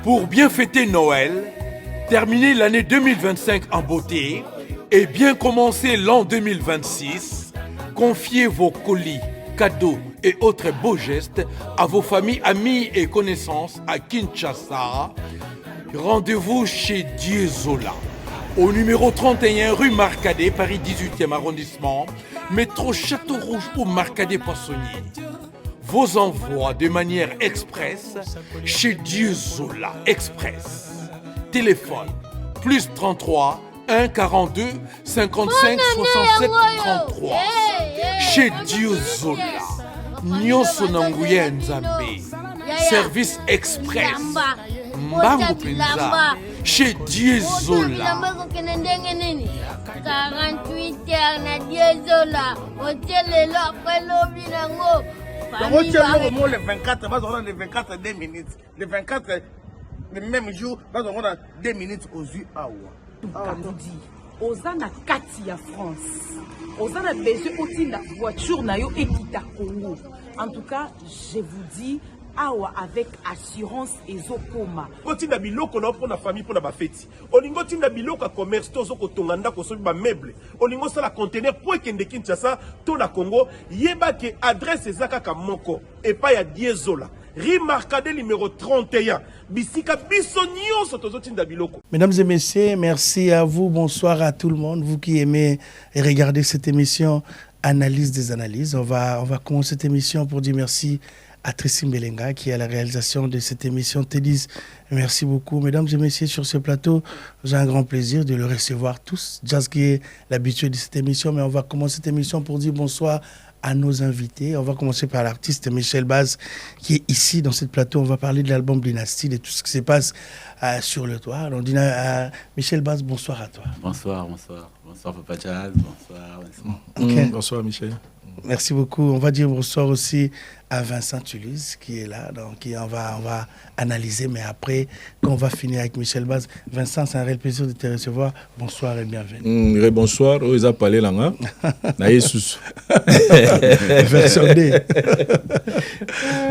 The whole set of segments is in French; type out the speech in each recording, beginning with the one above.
Pour bien fêter Noël, terminer l'année 2025 en beauté et bien commencer l'an 2026, confiez vos colis, cadeaux et autres beaux gestes à vos familles, amis et connaissances à Kinshasa. Rendez-vous chez Dieu Zola, au numéro 31 rue Marcadet, Paris 18e arrondissement, métro Château Rouge ou Marcadet Poissonnier. Vos envois de manière express chez Dieu Zola Express. Téléphone plus 33 1 42 55 67 33. Chez Dieu Zola. Nyonso Nanguya Nzambe. Service express. Mbango Penza. Chez Dieu Zola. 48 heures na Dieu Zola. Hôtel là après lobby nango. Le 24, le 24 2 minutes. Le 24, le même jour, on a 2 minutes aux yeux. Ozana kati ya France. Ozana besoin aussi la voiture na yo ekita Congo. En tout cas, je vous dis awa avec assurance ezokoma. Otinda biloko na pour la famille pour la fête. Olingo tinda biloko a commerce tozo ko tonganda ko sobi ba meuble. Olingo sala conteneur pour kende Kinshasa to na Congo, yeba ke adresse ezaka ka moko et pas ya Diezola. Rue Marcadet numéro 31. Bisika biso nyonso tozo tinda biloko. Mesdames et messieurs, merci à vous. Bonsoir à tout le monde. Vous qui aimez et regardez cette émission Analyse des analyses. On va commencer cette émission pour dire merci à Tracy Mbelenga qui est à la réalisation de cette émission Télis. Merci beaucoup. Mesdames et messieurs, sur ce plateau, j'ai un grand plaisir de le recevoir tous. Jazz qui est l'habitude de cette émission, mais on va commencer cette émission pour dire bonsoir à nos invités. On va commencer par l'artiste Michel Baz qui est ici dans ce plateau. On va parler de l'album Dynastie, de tout ce qui se passe sur le toit. On dit Michel Baz, bonsoir à toi. Bonsoir, bonsoir. Bonsoir Papa Jazz, bonsoir. Okay. Bonsoir Michel. Merci beaucoup. On va dire bonsoir aussi à Vincent Toulouse qui est là. Donc on va analyser, mais après, quand on va finir avec Michel Baz, Vincent, c'est un réel plaisir de te recevoir. Bonsoir et bienvenue. Bonsoir, ils ont parlé là. Version D.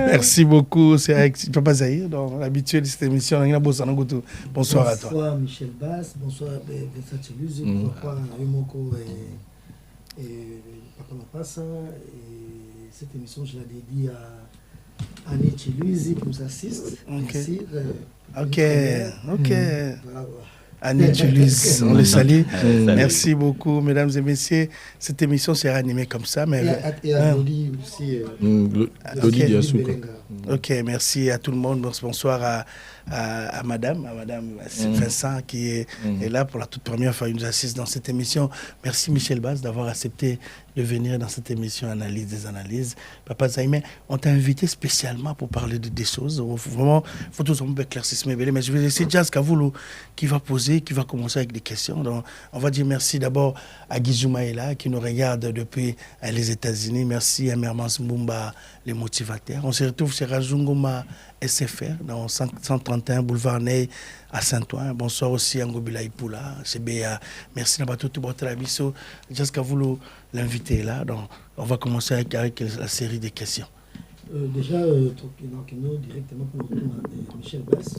Merci beaucoup. C'est avec Papa Zahir, donc l'habitude de cette émission. Bonsoir à toi. Bonsoir Michel Baz, bonsoir Vincent Toulouse, bonsoir Naïmoko et Papa Mapassa. Et cette émission, je la dédie à Annie Toulouse qui nous assiste. Merci. Ok. Annie Toulouse, on le salue. Merci beaucoup, mesdames et messieurs. Cette émission sera animée comme ça. Mais et à Lodi aussi. Lodi Diasouka. Ok, merci à tout le monde. Bonsoir à Madame Vincent qui est là pour la toute première fois. Il nous assiste dans cette émission. Merci Michel Baz d'avoir accepté de venir dans cette émission Analyse des analyses. Papa Zaïmé, on t'a invité spécialement pour parler de des choses. Vraiment, il faut tous un peu éclaircissement. Mais je vais laisser Jazz Kavoulou qui va commencer avec des questions. Donc, on va dire merci d'abord à Guizou Maïla qui nous regarde depuis les États-Unis. Merci à Mermans Mbumba, les motivateurs. On se retrouve chez Rajungoma SFR dans 131 boulevard Ney à Saint-Ouen. Bonsoir aussi à Ngobila Ipoula, CBA. Merci d'avoir tout la biso. Jazz Kavoulou, l'invité est là. Donc, on va commencer avec la série de questions. Déjà, directement pour Michel Bass.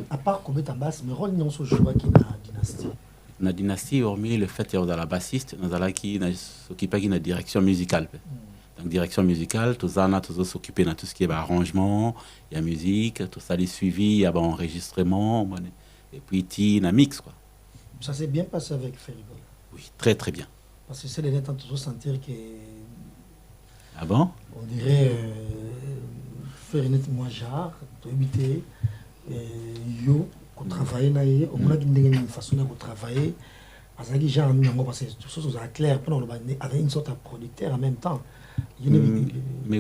À part Kobeta Bass, mais rôle non choix qui na dynastie. La dynastie, hormis le fait qu'il y a la bassiste, nous allons s'occuper de la direction musicale. Donc, direction musicale, tout ça, nous s'occuper de tout ce qui est arrangement, il y a musique, tout ça, les suivis, il y a enregistrement, et puis il y a mix, quoi. Ça s'est bien passé avec Ferrigol. Oui, très très bien. Parce que c'est les lettres toujours sentir que. Ah bon? On dirait faire une moijar, habiter, yo, qu'on travaille là, on a une façon de travailler. Parce que genre, parce que tout ça, c'est clair, avec une sorte de producteur en même temps. Mais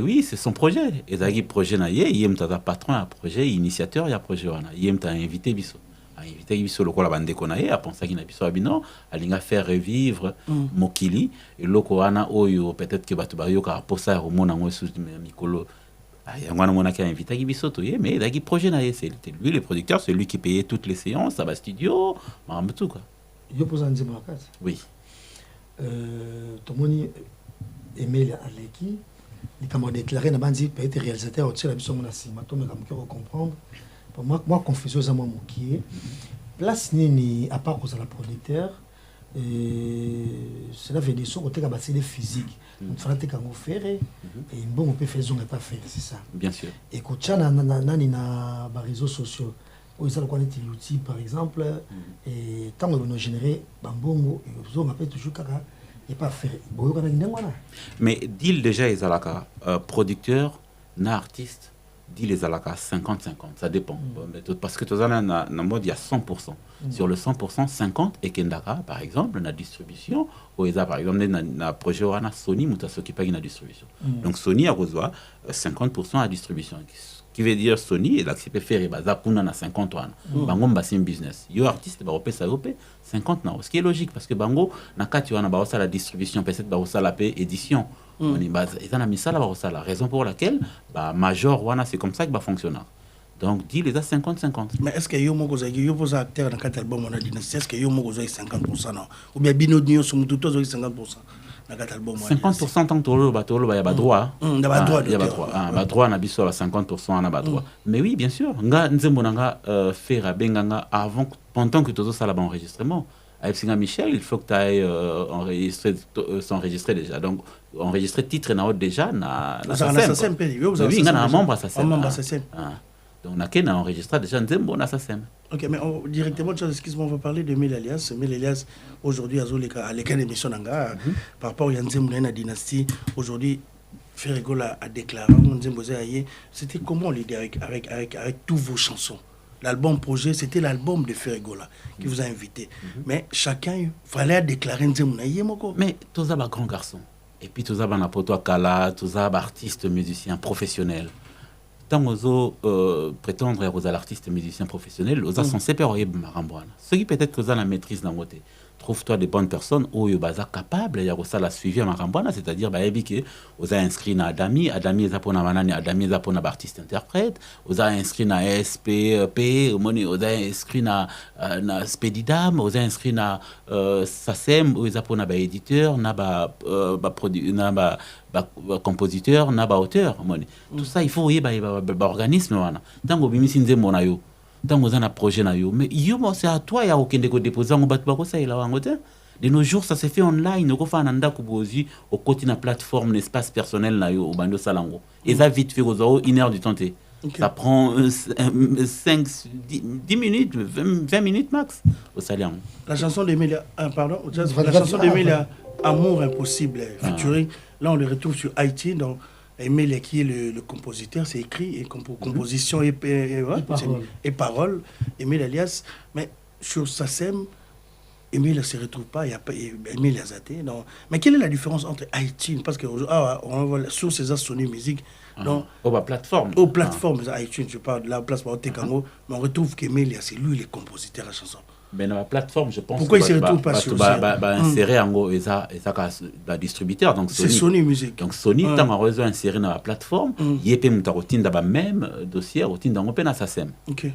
oui, c'est son projet. Et dans le projet, il y a un patron, un projet, initiateur, il y a un projet. Il y a un invité biso. Invité biso le la bande konaye a pensé qu'il n'a biso abino alinga faire revivre mokili et loko ana oyo peut-être que batu bayo ka posa romona ngo sous mikolo yangwana mona qui a invité biso to mais daki projet na c'est lui le producteur, c'est lui qui payait toutes les séances ça va studio maram tout quoi. Yo posa nzima wakati. Oui. Tomoni Emile Aleki les camarades déclarés, peut-être réalisateur, au-dessus de la mission, on a comprendre. Pour moi, confusion, c'est moi qui est. Place, à part cause de la producteur, cela veut dire que c'est des physiques. On fera des canaux ferrés et bon, on peut faire ce qu'on pas faire, c'est ça. Bien sûr. Et quand tu as des réseaux sociaux, où ils ont des outils, par exemple, et tant qu'on a généré, on appelle toujours caca. Pas faire. Mais deal déjà les alaka producteur na artiste dit les alaka 50-50 ça dépend parce que tout ça na mode il y a 100% sur le 100% 50 et kendaka par exemple la distribution ou eza par exemple na projet wana Sony muta s'occuper de la distribution donc Sony a reçoit 50% à distribution qui veut dire Sony et l'accepter faire baza kuna na 50 wana bango mbasi business yo artiste ba opé ça opé 50 na ce qui est logique parce que bango na kati wana ba la distribution peut-être ba la paix édition on est base et na misala ba la raison pour laquelle ba major wana c'est comme ça que ba fonctionnaire donc dit les a 50-50 mais est-ce que yo moko zaki yo posa acteur dans quatre albums on a dit est-ce que yo moko zaki 50% non ou bien bino nyo sur tout 50% 50% tant que il y a droit. Il y a droit na biso à 50% na droit. Mais oui, bien sûr. Nga nzembo nga faire benganga avant pendant que tout ça là enregistrement. Avec Singa Michel, il faut que tu ailles s'enregistrer déjà. Donc enregistrer titre na déjà na SACEM. Oui, nga na membre SACEM. Donc on a enregistré déjà nzembo na SACEM. Ok, mais directement, excuse-moi, on va parler de Mel Alias. Mel Alias, aujourd'hui, à l'école d'émission Nanga, par rapport à Yanzem la dynastie, aujourd'hui, Ferregola a déclaré, c'était comment l'idée avec tous vos chansons. L'album projet, c'était l'album de Ferregola qui vous a invité. Mais chacun, il fallait déclarer Nzem Moko. Mais tous les grands garçons, et puis tous les poto Kala, tous les artistes, musiciens, professionnels. Tant ozo prétendre aux artistes musiciens professionnels, aux censés perdre marambouana. Ceux qui peut-être que la maîtrise dans côté. Trouve-toi des bonnes personnes où ils sont capables de faire la suivi à marambouana, c'est-à-dire que aux a inscrit na Adami zapona manani, Adami zapona artiste interprète, aux a inscrit na SPP, aux a inscrit na Spedidam, aux a inscrit na SACEM, aux zapona ba éditeur, na ba compositeur, na ba auteur. Tout ça il faut y ba organisme wana. Tango bimisi nzembo na yo. Tant qu'on a un projet na yo mais yo c'est à toi ya okende ko déposer ngo bat bako ça ila wango te de nos jours ça se fait online ko fa nanda ko bozi au côté na plateforme l'espace personnel na yo bando salango et ça vite fait aux 1 heure du temps okay. Ça prend 5 10 minutes 20 minutes max au salaire. La chanson d'Emilia pardon la chanson d'Emilia Amour impossible featuring là on le retrouve sur iTunes donc Emilia qui est le compositeur, c'est écrit et composition et parole. Emilia Alias, mais sur SACEM, Emilia ne se retrouve pas, il n'y a pas Emilia Zate. Non. Mais quelle est la différence entre iTunes parce que on voit sur ces Sony Music, donc plateforme. Aux plateformes iTunes, je parle de la place par Tekango, mais on retrouve qu'Emilia c'est lui le compositeur de la chanson. Mais dans la plateforme, je pense pourquoi il se retrouve pas sur insérer en gros la distributeur donc Sony. C'est Sony Music. Donc Sony tant en réseau inséré dans la plateforme, il peut monter routine dans même dossier routine dans open SACEM. OK.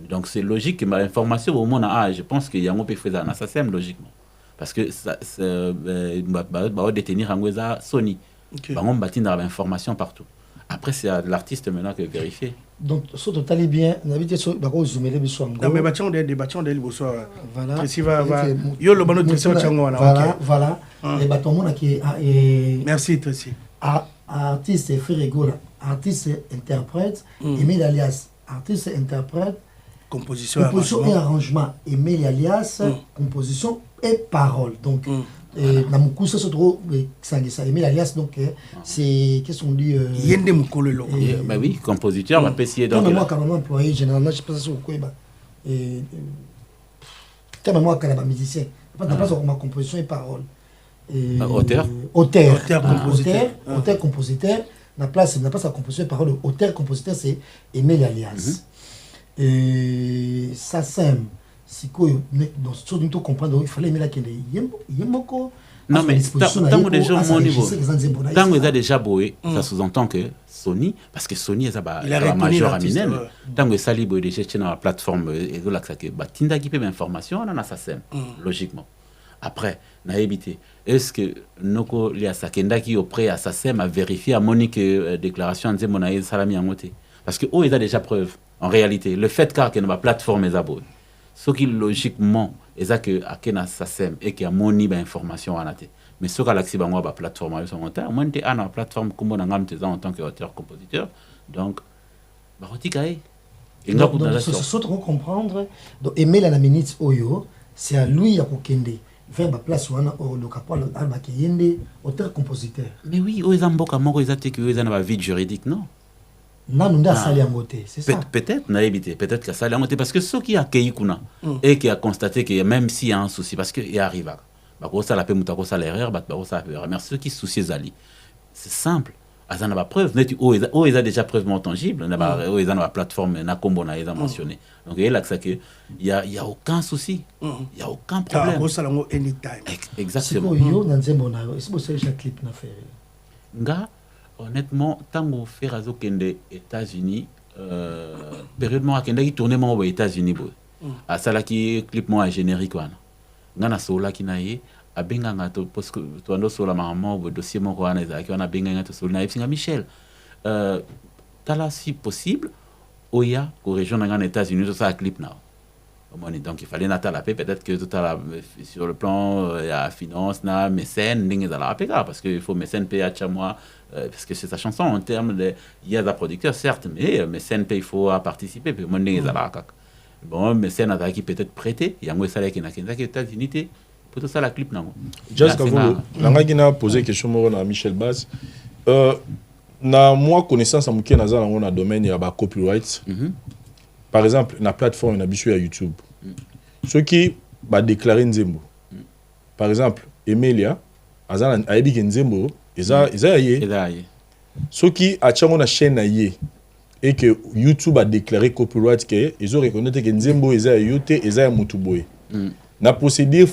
Donc c'est logique que ma information au monde je pense qu'il y a un peu fait dans SACEM logiquement. Parce que ça va détenir en ça Sony. Bah on bâtit dans l'information partout. Après c'est à l'artiste maintenant que vérifier. Donc, ce total est bien. On habite sur la rose, mais les besoins. Non, mais bâtiment des bâtiments des besoins. Voilà. Yo le bano de voilà. Les bâtiments qui merci Tracy. Artiste Ferregola, artiste interprète, Emile Alias, artiste interprète, composition et arrangement, Emile Alias, composition et parole. Donc na mukusa so trop ça Emile Alias donc c'est qu'est-ce qu'on dit yende mukolelo bah oui compositeur va essayer donc moi quand même employé généralement je pense sur quoi et tellement moi quand même musicien pas de place ma composition et parole auteur compositeur la place la composition et parole auteur compositeur c'est Emile Alias et ça sème si quoi donc tout le monde comprendre il fallait mettre qu'il yemoko non mais tant déjà mon niveau tant que ça déjà boé ça sous-entend que Sony parce que Sony ça ba major aminen tant que ça libre déjà sur la plateforme et là que bah tinda qui peut information on a ça logiquement après na évité est-ce que noko lia sakenda qui auprès à SACEM a vérifié à Monique déclaration en monaï salami angote parce que il a déjà preuve en réalité le fait car que na plateforme les abonnés ce qui logiquement est que akena SACEM et que moni ba information anate mais ce galaxy bango ba plateforme ils sont en terre moi t'es en plateforme comme on ngam en tant que auteur compositeur donc ba rotikae donc ce sont trop comprendre donc aimer la minute oyo c'est à lui à kokende faire ma place wana au le capable alba kiyende auteur compositeur mais oui aux amboka moko ezate que ils na vie juridique non nanda sali angote c'est ça peut-être na évité peut-être que ça angote parce que ce qui a accueilli kuna et qui a constaté que même s'il y a un souci parce que il arrive ba ko ça la pe mutako ça l'erreur ba ko ça erreur mais ceux qui souci zali c'est simple azana ba preuve net o ils a déjà preuve tangible na ba o ils a plateforme na kombo na ils a mentionné donc il y a ça que il y a aucun souci il y a aucun problème ko ça anytime exactement c'est yo na nzembo na est-ce que c'est chaque clip na fait nga honnêtement tango faire azo kende États-Unis périodement akenda qui tourner mo aux États-Unis bo a sala qui clip mo générique wana nga na sola kinaye abenga ngato parce que toando sola maman au dossier mon wana ezaki wana benga ngato sola na epsinga Michel tala si possible oya ko région na ngana États-Unis ça clip na donc il fallait natala peut-être que tout à sur le plan ya finance na mécène ndenge za la peka parce que il faut mécène payer à moi parce que c'est sa chanson en termes de il y a des producteurs certes mais mécène paye il faut participer puis mon ndenge za la kaka bon mécène a qui peut-être prêté il y a moi ça là qui na kenza que États-Unis pour tout ça la clip nango just kavolo langa gina poser question mo na Michel Baz na moi connaissance amuke na za nango na domaine ya ba copyright par exemple na plateforme na biso ya YouTube ceux qui ba déclarer nzembo par exemple Emilia azana ayebi ke nzembo eza ye ceux qui a chango na chaîne na ye et que YouTube a déclaré copyright que ils ont reconnu que nzembo eza yote eza ya mutu boye na procédure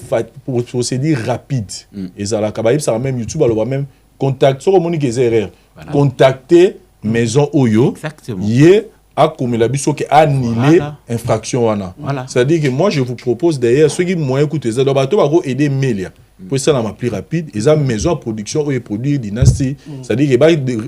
rapide eza la kabaïb ça même YouTube alors même contact sur monique eza erreur contacter maison oyo ye a comme la biso que annuler infraction wana c'est-à-dire que moi je vous propose d'ailleurs ceux qui moyen écouter ça doit ba aider Melia pour ça na plus rapide eza maison production ou produire dynastie c'est-à-dire que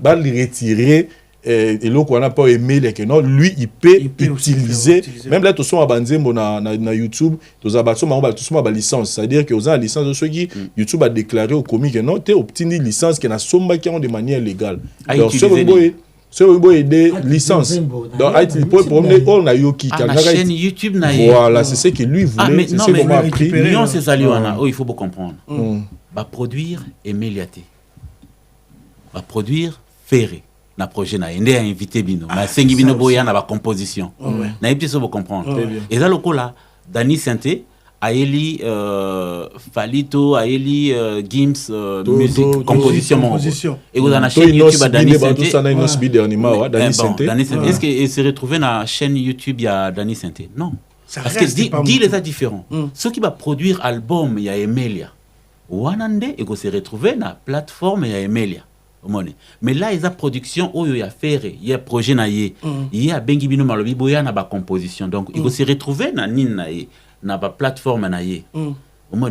ba retirer et l'autre on n'a pas aimé les que non lui il peut utiliser même là tout son abanzembo na YouTube tous abatso ma tout son ba licence c'est-à-dire que aux la licence de ceux qui YouTube a déclaré au commis que non tu obtenu licence que na somba qui ont de manière légale donc ce boy aider licence donc il peut promener on a yoki la chaîne YouTube na voilà c'est ce que lui voulait c'est ce qu'on a appris non c'est ça liwana il faut beaucoup comprendre va produire Emeliaté va produire Ferré na projet na ende a invité bino na sengi bino boya na ba composition na epti so bo comprendre et ça lokola Dani Sainté aeli Falito aeli Gims musique composition mon et vous dans la chaîne YouTube Dani Sainté est-ce que il se retrouver na chaîne YouTube ya Dani Sainté non parce que dit les a différents ceux qui va produire album ya Emilia wanande et que se retrouver na plateforme ya Emilia mais là ils a production oyo ya faire il y a projet na ye il y a bengi bino malobi boya na ba composition donc il faut se retrouver na nine na ye na ba plateforme na ye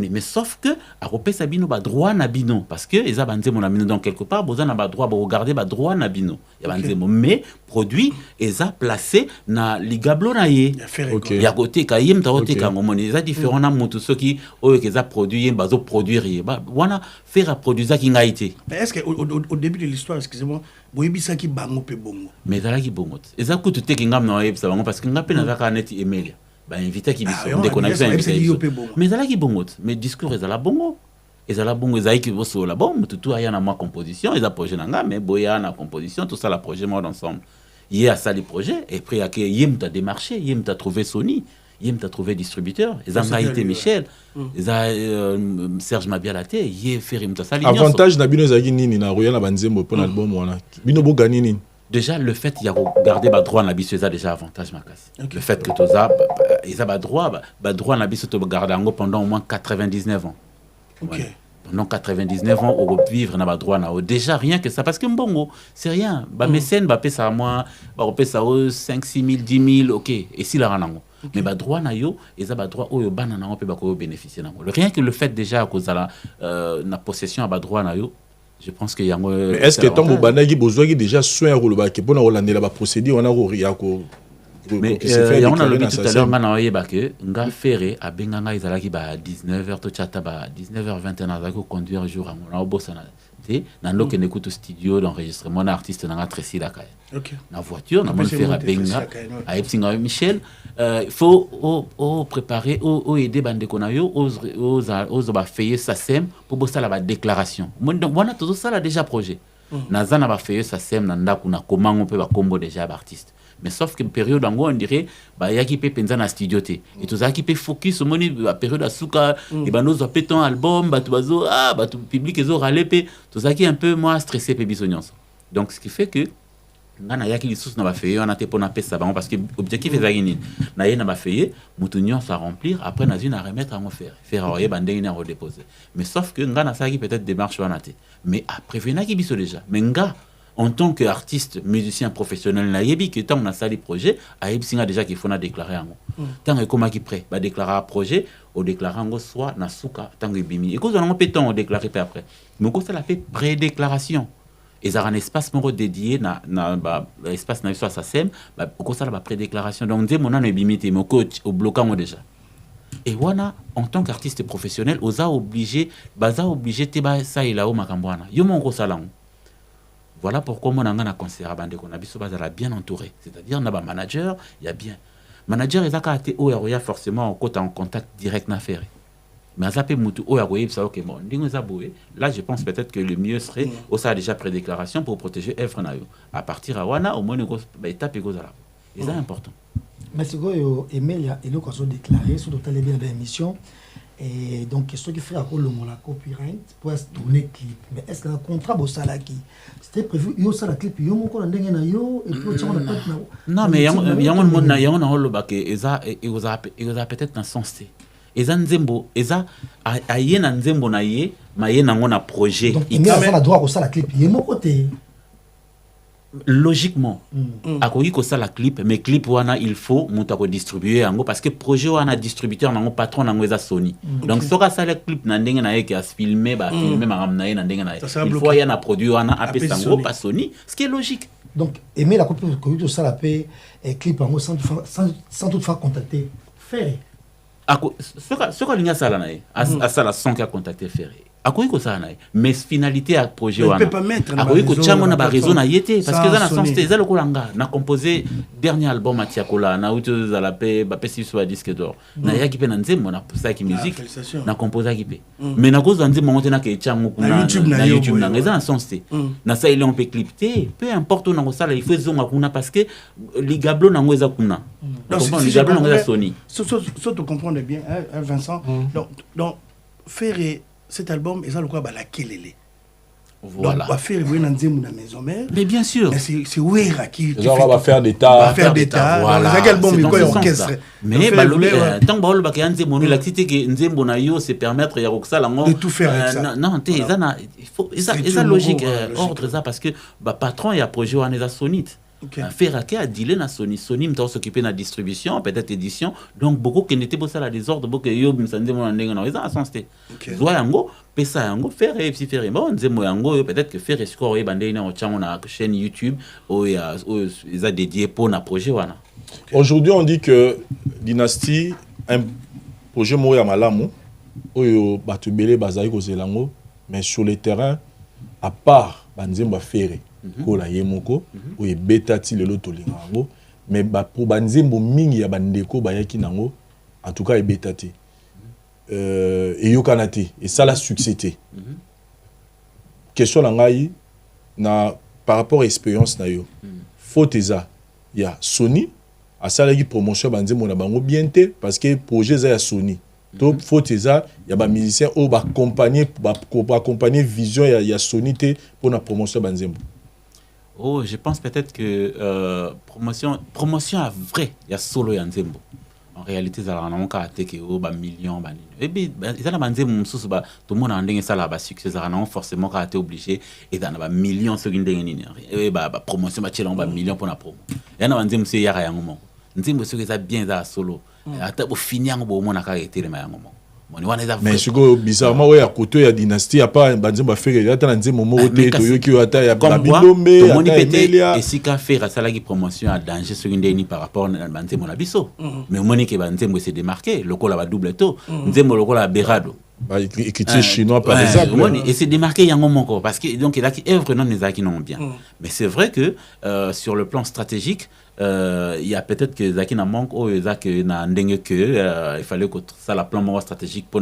mais sauf que a repesa bino ba droit na bino parce que ils a banzemo na bino donc quelque part besoin na ba droit ba regarder ba droit na bino ya banzemo mais produit ils a placé na ligablo na ye ya côté ka yem ta côté ka ngomoni ils a différent na mutu ceux qui oyo qu'ils a produit bazo produire ye ba wana faire à produire qui ngaité est-ce que au début de l'histoire excusez-moi boyebisa ki bango pe bongo mais dala ki bongo ils a kutu te ki ngam na yebisa bango parce que ngape na zaka net Emilia ba invité qui biso de connexion mais ça là qui bongo mais discours ça la bongo et ça la bongo ça qui vous sur la bombe tout aya na ma composition et a projet nanga mais boya na composition tout ça la projet mode ensemble il y a ça les projets et après que yem t'a démarché yem t'a trouvé Sony yem t'a trouvé distributeur ils ont été Michel ils a Serge Mabialaté yé ferim ta sali avantage na bino zaki nini na roya na banzembo pour l'album wana bino bo gagner nini. Déjà, le fait qu'il y a gardé le droit à l'habit, c'est déjà avantage. Le fait que tu as le droit à l'habit, tu garder pendant au moins 99 ans. Pendant 99 ans, on va vivre dans le droit. Déjà, rien que ça. Parce que bon, c'est rien. Mécène, ça à moi, ça 5, 6 000, 10 000, ok. Et si la ranango. mais ba droit na yo eza ba droit oyo bana na pe ba ko bénéficier nango rien que le fait déjà que za na possession ba droit na yo je pense que yango est-ce que tant bobandaki bozwaki déjà soin roloba ke pona rolandela ba procédure on a ria ko mais il on a le tout à l'heure ngana oyeba que nga ferré a benganga izalaki ba 19h to chata ba 19h21 na ko conduire jour à mon bossa na té na ndoko n'écoute au studio d'enregistrement artiste na Tracy la kay na voiture na mon faire a benga a epsinga Michel il faut préparer aider bande konayo aux ba faire ça sem pour bossa la déclaration donc voilà tout ça là déjà projet na zana ba faire ça sem na ndaku na comment on peut ba combo déjà artiste. Mais sauf que période en gros on dirait bah y a qui peut penser dans studio té et tout ça qui peut focus au moni la période asuka et bah nous péton album bah tout bazo bah tout public les râler tout ça qui est un peu moins stressé pe bisognos donc ce qui fait que ngana ya qui les sous na ba fait on a té pour na pesa ba parce que objectif est agini na yé na ba fait moutonnion ça remplir après na une à remettre en faire oyer bande une à redéposer mais sauf que ngana ça qui peut-être démarche on a té mais après venir qui biso déjà mais nga en tant qu'artiste, musicien professionnel, na yebi que tant on a sali projet, a yebsinga déjà qu'il faut na déclarer en tant que comment qui prêt, ba déclarer un projet, ou déclarer en soit na souka tant que bimi. Et cause on a pétant on déclarer après. Mais cause ça la fait pré-déclaration. Et ça a un espace moro dédié na ba espace na soit ça sem, ba cause ça la pré-déclaration. Donc dès mon an bimité mon coach au bloquant déjà. Et voilà en tant qu'artiste professionnel, osa obligé, baza obligé te ba ça et là-haut makambwana. Yo mon gros salon. Voilà pourquoi mon angana conseiller à bande qu'on a biso bazala bien entouré, c'est-à-dire na ba manager, il y a bien manager ezaka ate oya forcément en contact direct na faire. Mais azape mutu oya koyeb ça OK bon, ndingo za boé. Là je pense peut-être que le mieux serait au ça déjà prédéclaration pour protéger œuvre na yo. À partir à wana au moins ba étape kozala. Et c'est important. Merci go Emelia et le qu'on a déclaré sur l'hôtel bien de l'émission. Et donc, ce qui fait à quoi la copyright pour tourner clip. Mais est-ce que le contrat pour ça là qui c'était prévu yo ça la clip yo mon ko ndenge na yo et puis on a pas non mais yango mona yango na holo ba ke eza peut-être dans sens té eza nzembo eza ayena nzembo na ye maye nango na projet donc il a la droit au ça la clip yo mon côté logiquement akoki ko ça la clip mais clip wana il faut monta ko distribuer yango parce que projet wana distributeur nango patron nango eza Sony donc soka ça la clip na ndenge na ye ki a filmer ba filmer magam na ye na ndenge na ye il faut ya na produit wana apé sango pas Sony ce qui est logique donc aimer la copie que ça la paix et clip yango sans toutefois contacter Ferré soka linga sala na ye a sala son ka contacter Ferré akoki ko ça na mais finalité à projet wana akoki ko tchango na ba raison na yete parce que ça na sens te za lokolanga na composé dernier album Atiakola na uto za la paix ba pesi sur disque d'or na yaki pe na nzembo na ça qui musique na composer ki pe mais na cause nzembo monte na ke tchango kuna na YouTube na za na sens te na ça il on peut clipter peu importe on na ça il faut zonga kuna parce que les gablo na ngoza kuna donc les gablo na ngoza Sony surtout comprendre bien Vincent donc Ferré cet album est le quoi la kelele voilà donc va faire une nzembo na maison mère mais bien sûr mais c'est Wera qui va faire d'état voilà les albums il quoi orchestre mais balobi tant ba ba ka nzembo ni l'activité que nzembo na yo c'est permettre ya ko sala ngo de tout faire avec ça non te ça il faut ça logique ordre ça parce que ba patron ya projet wana za sonite Ferrake a dealé na Sony m'ta s'occuper na distribution peut-être édition donc beaucoup qui n'était pas ça la désordre beaucoup yo bimsande mo ndenge na eza sens te zoa yango pesa yango faire et puis faire bon nzemo yango peut-être que faire score et bande ina ochango na chaîne YouTube ou ils a dédié pour na projet wana. Aujourd'hui on dit que Dynastie un projet mo ya malamu oyo batubele bazali ko zelango mais sur le terrain à part banzemba Ferré kola yemoko o ebetati lelo tolingango mais ba pour banzembo mingi ya bandeko bayaki nango en tout cas ebetati et yokanati et ça la succès question na ngai na par rapport à expérience na yo faute eza ya Sony asalaki promotion banzembo na bango bien te parce que projet za ya Sony donc faute eza ya ba musicien o ba accompagner vision ya Sony te pour la promotion banzembo. Oh, je pense peut-être que promotion à vrai, il y a solo ya nzembo. En réalité, ça n'a pas été que ba millions ba nini. Et puis ça na banzembo mususu ba tout le monde a ndenge ça la ba succès ça n'a forcément pas été obligé et dans ba millions sur ndenge nini. Et ba promotion ba tchela ba millions pour la promo. Et na banzembo c'est yara yango. nzembo soki eza bien eza solo ata bofini yango bomonaka etelema yango moko mais sikoyo bizarrement oyo ya koto ya dynastie ya pa banzembo afere ata na nzembo moko te toyoki oyo ata ya babilombe ata emelia esika fere asalaki promotion ya danger soki ndeni par rapport na banzembo na biso mais omoni ke banzembo ese démarqué lokola badouble to nzembo lokola berado écriture chinois par exemple et c'est démarqué yango moko parce que donc il a qui œuvre non les qui non bien mais c'est vrai que sur le plan stratégique il y a peut-être que Zaki n'a manque ou Zaki n'a ndenge que il fallait que ça la plan stratégique pour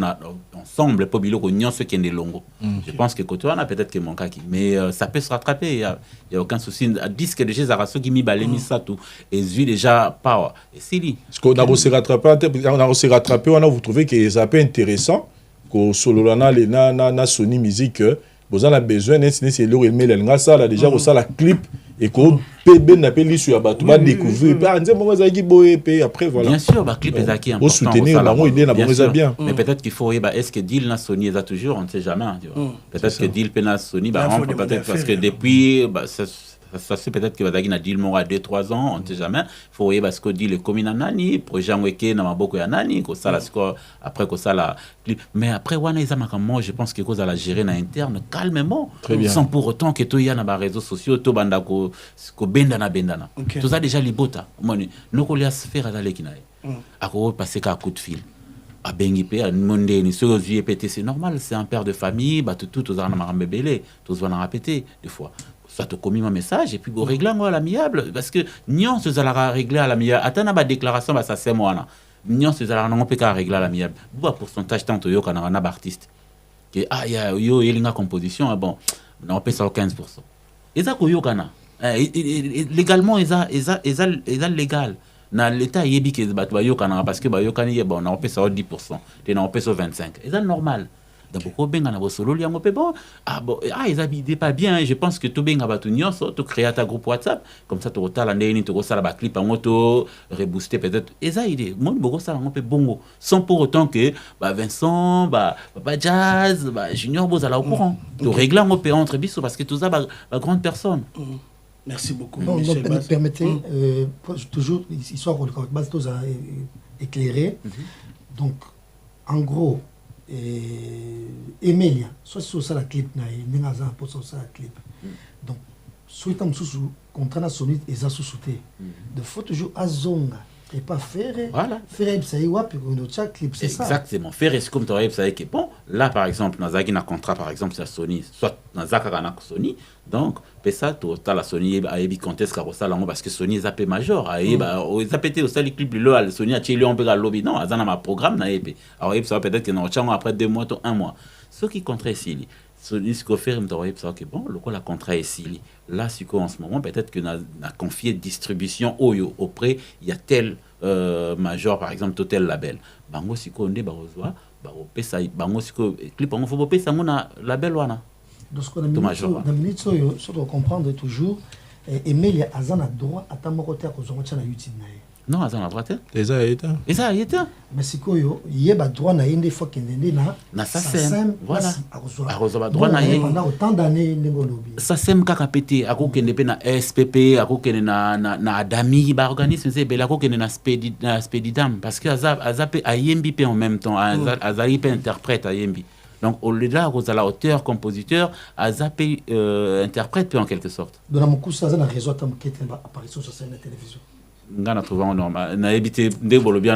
ensemble pour bilo qu'on ce qui est des longo je pense que côté on a peut-être que mon cas mais ça peut se rattraper il y a aucun souci disque de chez Araso qui mi balé mi ça tout et vu déjà power et Sili ce qu'on a aussi rattrapé on a vous trouvez que ça peut intéressant que solo na Sony musique vous en avez besoin c'est le email ça là déjà ça la clip et qu'on peut n'a pas l'issue à battre va découvrir pas dire moi Zaki boy et après voilà bien sûr bah clip Zaki important soutenir la idée na bien mais peut-être qu'il faut est-ce que deal na Sony est toujours on ne sait jamais peut-être que deal na Sony bah peut-être parce que depuis ça c'est peut-être que Zaki na deal mora 2-3 ans on ne sait jamais faut parce que deal est comme nani projet ngweke na maboko ya nani ko ça la après ko ça la mais après wana izamaka moi je pense que cause à la gérer na interne calmement sans pour autant que to ya na ba réseaux sociaux to banda ko bendana tout ça déjà libota moni noko lia sphère dans l'équinae ako passer ka coup de fil a bengi pe a monde ni so yeux pété c'est normal c'est un père de famille ba tout aux armes marambe belé tous vont répéter des fois ça te commis mon message et puis go régler à l'amiable parce que nion se zala régler à l'amiable atana ba déclaration ba ça c'est moi nion se zala non peut ka régler à l'amiable ba pourcentage tant yo kana na artiste que ya yo yelinga composition bon on peut ça 15% et ça ko yo kana légalement ils légal na l'état yebi que ba yo kana parce que ba yo kana bon on peut ça 10% et on peut ça 25 et ça normal d'abord benga na bosolo liango pe bon ils habitent pas bien je pense que to benga ba tunyo so to créer ta groupe WhatsApp comme ça to tala ndeni to sala ba clip en moto rebooster peut-être et ça idée mon boko sala on peut bongo sans pour autant que ba Vincent ba Jazz ba Junior bozala au courant to régler on peut entre biso parce que tout ça ba grande personne. Merci beaucoup. Non, Michel Bass. Permettez, toujours, histoire qu'on base tous à éclairer. Donc, en gros, Emilia, soit sur ça la clip, n'a pas sur ça la clip. Donc, soit comme sous contrat national et ça sous-souté. De faut toujours à zonga. Et pas faire ça y va puis notre clip c'est ça exactement faire est comme tu aurais ça que bon là par exemple dans un contrat par exemple c'est Sony soit dans un Sony donc ça tu as la Sony a ebi contest car ça là parce que Sony est appelé major a ils appelé aussi les clips le Sony a tiré on peut la lobby non dans ma programme na ep alors ça peut-être que non après 2 mois ou 1 mois ce qui contrat ici Sony ce qu'on fait me doit ça que bon le quoi la contrat ici là ce en ce moment peut-être que n'a confié distribution auprès il y a tel major par exemple total label bango siko nde barozwa pesa bango siko clip on faut pesa mona label wana donc ce qu'on a mis sur doit comprendre toujours Emilia azana droit à ta mokote ko zonga na YouTube na non azana droit eza eta mais sikoyo yeba droit na inde fois kendende na SACEM voilà arozwa droit na pendant autant d'années ngolobi SACEM kaka pété akokende pe na SPP akokende na Adami ba organisme c'est bela akokende na Spedidam parce que azape ayembi pe en même temps azali pe interprète ayembi donc au-delà de la auteur compositeur azape interprète en quelque sorte donc mon coup ça na réseau tam kete apparition sur la télévision ngana trouvant normal na éviter ndebolo bien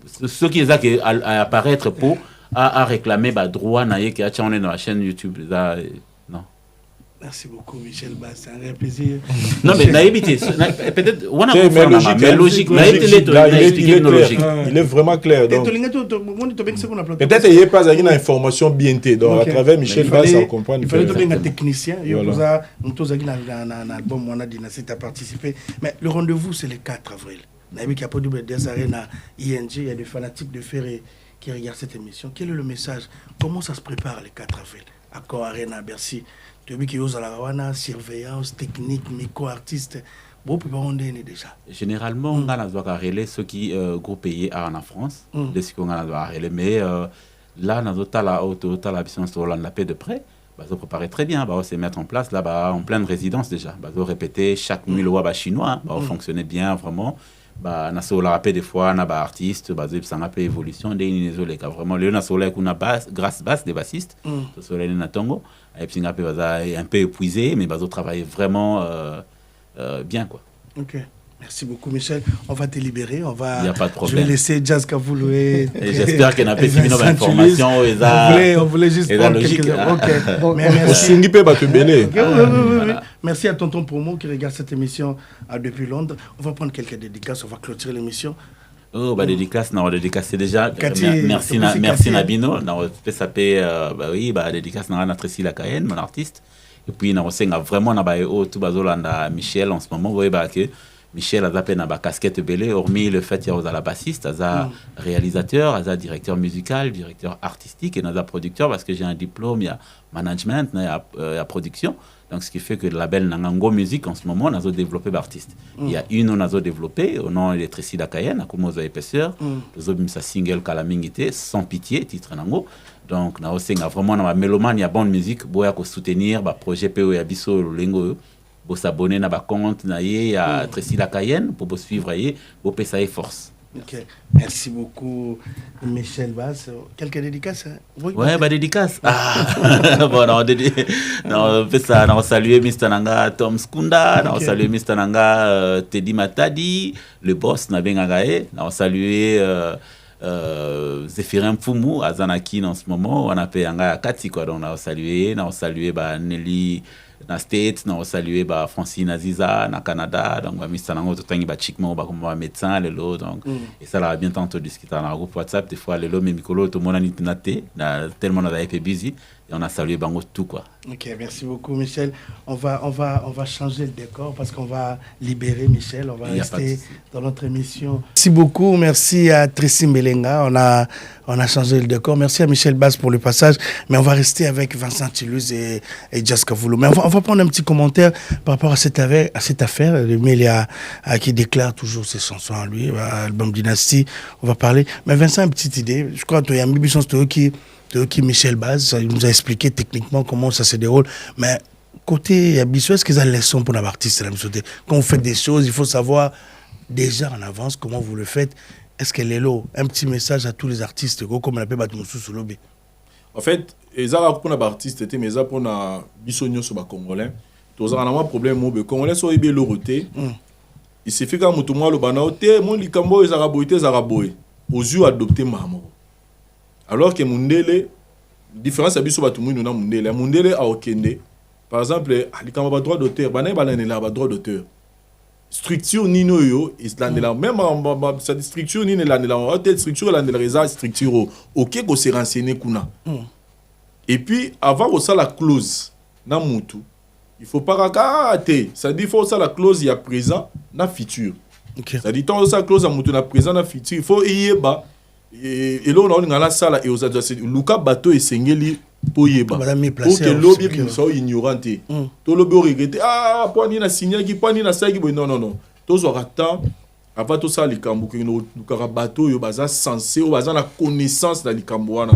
ce qui est ça que à apparaître pour à réclamer ba droit na yé qui a on est dans la chaîne YouTube là non. Merci beaucoup Michel Bass, c'est un vrai plaisir. Non mais na éviter peut-être on a mais logique il est vraiment clair donc peut-être il y a pas une information bien té donc à travers Michel Bass on comprend il fallait tomber un technicien il y a un album on a dit à participer mais le rendez-vous c'est le 4 avril nabi qui a pas double des arena ING il y a des fanatiques de Ferré qui regardent cette émission. Quel est le message? Comment ça se prépare le 4 avril? Accord Arena Bercy. Tu as vu qu'il y a surveillance technique, micro-artiste. Bon, déjà. Généralement, on a relais ceux qui groupe payé en France. De ce qu'on a relais. Mais là, on a la paix de près. On va préparer très bien. On va se mettre en place là, en pleine résidence déjà. On va répéter chaque nuit le waba chinois. On va fonctionner bien, vraiment. bah na sola rappé des fois na ba artiste bah ça rappé évolution des les cas vraiment le na sola kuna basse grâce basse des bassistes sola na tongo et puis ngapé bah un peu épuisé mais bah travailler vraiment bien quoi. OK. Merci beaucoup, Michel. On va te libérer. On va. Il n'y a pas de problème. Je vais laisser Jazz Kavoulou et j'espère qu'elle n'a pas fini nos informations. On voulait juste prendre quelques OK. Bon, merci. Merci à Tonton Promo qui regarde cette émission depuis Londres. On va prendre quelques dédicaces. On va clôturer l'émission. Oh, bah, dédicace, non, dédicace, c'est déjà. Merci Nabino. Ça peut, bah oui, bah, dédicace, n'a Tracy Lacayen, mon artiste. Et puis, on a vraiment, tout bazolanda Michel en ce moment. Vous voyez, bah, que Michel a zappé na casquette belé, hormis le fait qu'il y a la bassiste, il y a réalisateur, il y a directeur musical, directeur artistique et il y a producteur parce que j'ai un diplôme, il y a management, il y a production. Donc ce qui fait que le label Nangango Music en ce moment, on a développé d'artistes. Il y a une on a développé, au nom de Tracy Lacayen, comme aux épaisseurs, les autres sa single Kalamingité, sans pitié, titre Nango. Donc on a vraiment dans mélomane, il y a bonne musique, boya ko soutenir, ba projet PO et Abisso Lengo. Pour s'abonner à compte à Tracy Lacayen pour suivre pour payer force. OK. Merci beaucoup Michel Bass. Quelques dédicaces Oui, bah dédicace. Bon on fait ça, on salue Mr Nanga Tom Skunda, on salue Mr Nanga Teddy Matadi, le boss na bengaye, on salue Zéphirin Fumu à Zanaki en ce moment, on a payé Anga Kati quoi, donc on salué bah Nelly na States, on salué bah Francine Aziza na Canada, donc bah Mr Nango tout ba chikmo ba comme médecin les lots donc et ça là bien tantôt discuter dans le groupe WhatsApp des fois les lots mais Mikolo tout le monde a été tellement on a été busy et on a salué bango tout quoi. OK, merci beaucoup Michel. On va changer le décor parce qu'on va libérer Michel, on va rester dans notre émission. Merci beaucoup, merci à Tracy Melenga, on a changé le décor. Merci à Michel Bass pour le passage, mais on va rester avec Vincent Toulouse et Jazz Kavoulou. Mais on va prendre un petit commentaire par rapport à cette affaire. Le Mélia qui déclare toujours ses chansons à lui, album Dynasty. On va parler. Mais Vincent, une petite idée. Je crois qu'il y a une chance qui Michel Baz, il nous a expliqué techniquement comment ça se déroule. Mais côté Abisso, est-ce qu'ils ont une leçon pour l'artiste? Quand vous faites des choses, il faut savoir déjà en avance comment vous le faites. Est-ce qu'elle est là? Un petit message à tous les artistes, comme on appelle Batumoussou sous lobby. En fait, les artistes étaient mais pour na bisogno sur les Congolais. Tous on a un problème les Congolais sont bien loroté. Il suffit que mutu moi le banaoté, mon likambo les araboité aux yeux adopté mamo. Alors que mundele différence abiso batumu nous na mundele a okende. Par exemple, likambo ba droit d'auteur, bana la ba droit d'auteur. Structure nino yo islandela même cette structure ni la telle structure la résa structure OK ko se renseigner kuna. Et puis avant que ça la clause na mutu il faut pas rater ça dit faut ça la clause il y a présent na futur. Okay. Ça dit tant ça clause à mutu na présent na futur il faut yeba et là on a la sala et aux adversaires Luka bateau et sengeli pour yeba pour que lobby bi so ignorante to lobby regretter pour ni na signer qui pour ni na ça qui non to zo rata avant tout ça likambo que Luka bateau yo baza censé ou baza na connaissance na likambo wana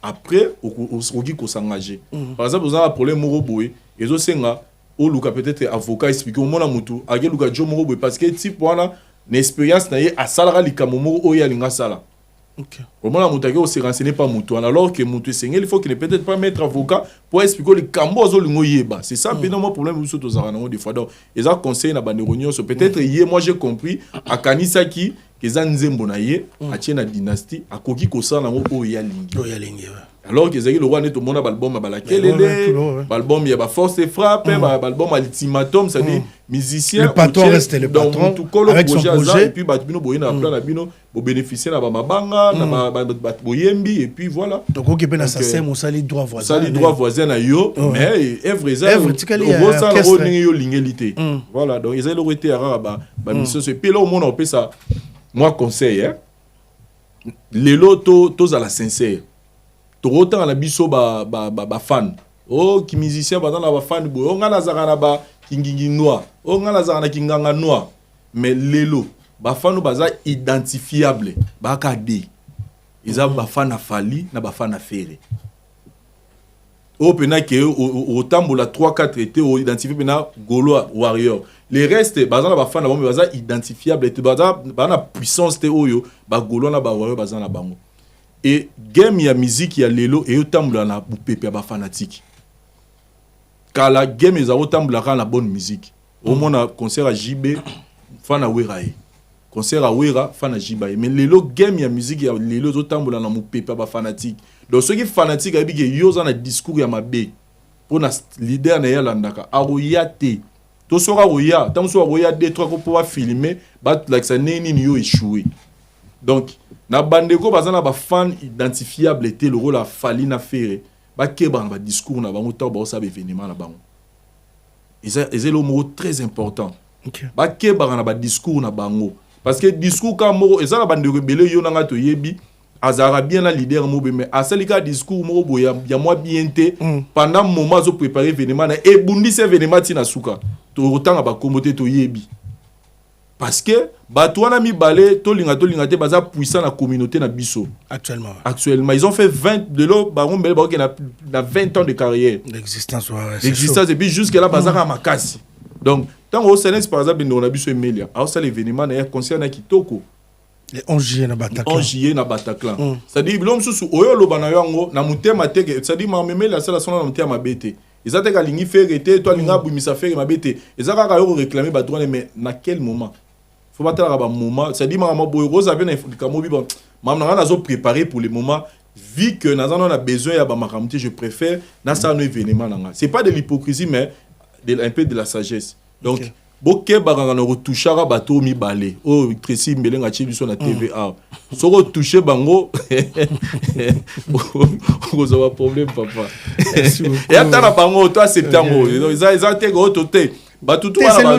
après au qui ko s'engager par exemple vous avez un problème moro boy et zo senga ou Luka peut-être avocat expliquer au mona mutu age Luka jo moro boy parce que type wana l'expérience na ye a salara likambo moro o ya linga sala. Okay. Au moment où on se renseigné par Moutou, alors que Moutou il faut qu'il ne peut-être pas mettre avocat pour expliquer les cambos au yeba. C'est ça, mon problème où sont aux aranons des fois. Donc, ils ont conseillé na banderonion, peut-être hier, moi j'ai compris, à Kanisaki, qu'ils ont nzembo na ye, à Tiena dynastie, à Koki Kosa na mo o yalingi. Alors que le roi net au monde album à balakel album il y a force et frappe album à l'ultimatum ça dit musicien le patron reste le patron avec son projet et puis batbino boyena plan bino pour bénéficier na mabanga na boyembi et puis voilà donc OK pe na sasem on sali droit voisin na yo mais evre ça au ça ro ninyo lingélité voilà donc ils ont été rare ba mission c'est puis là au monde on peut ça moi conseil hein les lotos tous à la sincère autant la biso ba fan qui musicien ba dans la fan bo on ngala zaka na ba kingingi noir on ngala zaka na kinganga noir mais lelo ba fan baza identifiable ba ka de ils a ba fan afali na ba fan afere o pena ke o tambola 3-4 été o identifié pena Golo Warrior les restes baza na ba fan na bango baza identifiable te baza na puissance te oyo ba golo na ba royo baza na bango et game ya musique ya lelo et otambula na bupepe ba fanatique kala game eza otambula ka na bonne musique au moins concert à JB fana wera concert à wera fana JB mais lelo game ya musique ya lelo otambula na bupepe ba fanatique donc ceux qui fanatique abi que yo za na discours ya mabe pour na leader na ya landaka aroyate to sera roya tant soit roya deux trois pour pouvoir filmer bat like ça neni yo échoué donc na bandeko bazana ba fan identifiable était le rôle a fali na faire ba keba na discours na bango to ba sa événement na bango c'est le mot très important ba keba na ba discours na bango parce que discours ka moko ezala bandeko belé yo na to yebi azara bien la leader mo mais asalika discours mo boya ya moi bien té pendant moment zo préparer événement na e bundi ce événement tina suka to rotanga ba komote to yebi parce que batouana mi balé to linga te baza puissant na communauté na biso actuellement ils ont fait 20 de l'eau baron bel baron qui na 20 ans de carrière l'existence et puis jusque là baza ka makasi donc tant au Sénégal par exemple on a biso Emilia a ça l'événement na concert na kitoko le 11 juillet na Bataclan 11 juillet na Bataclan c'est-à-dire bilom susu oyo lo bana yango na mutema teke c'est-à-dire ma memela ça la sona na mutema bete ils ont ka lingi faire été toi linga bumisa faire ma bete ils ont ka yo réclamer ba droit mais na quel moment faut pas tala ba moment c'est-à-dire ma boy rose avait na kamobi bon mam na na zo préparer pour le moment vu que nous on a besoin ya ba makamti je préfère na ça no événement na c'est pas de l'hypocrisie mais un peu de la sagesse donc boke baganga na retouchara bato mi balé oh Tracy Mbelenga chi biso na TVA so retoucher bango vous avez problème papa et attends bango toi septembre ils ont été go toté batutu wana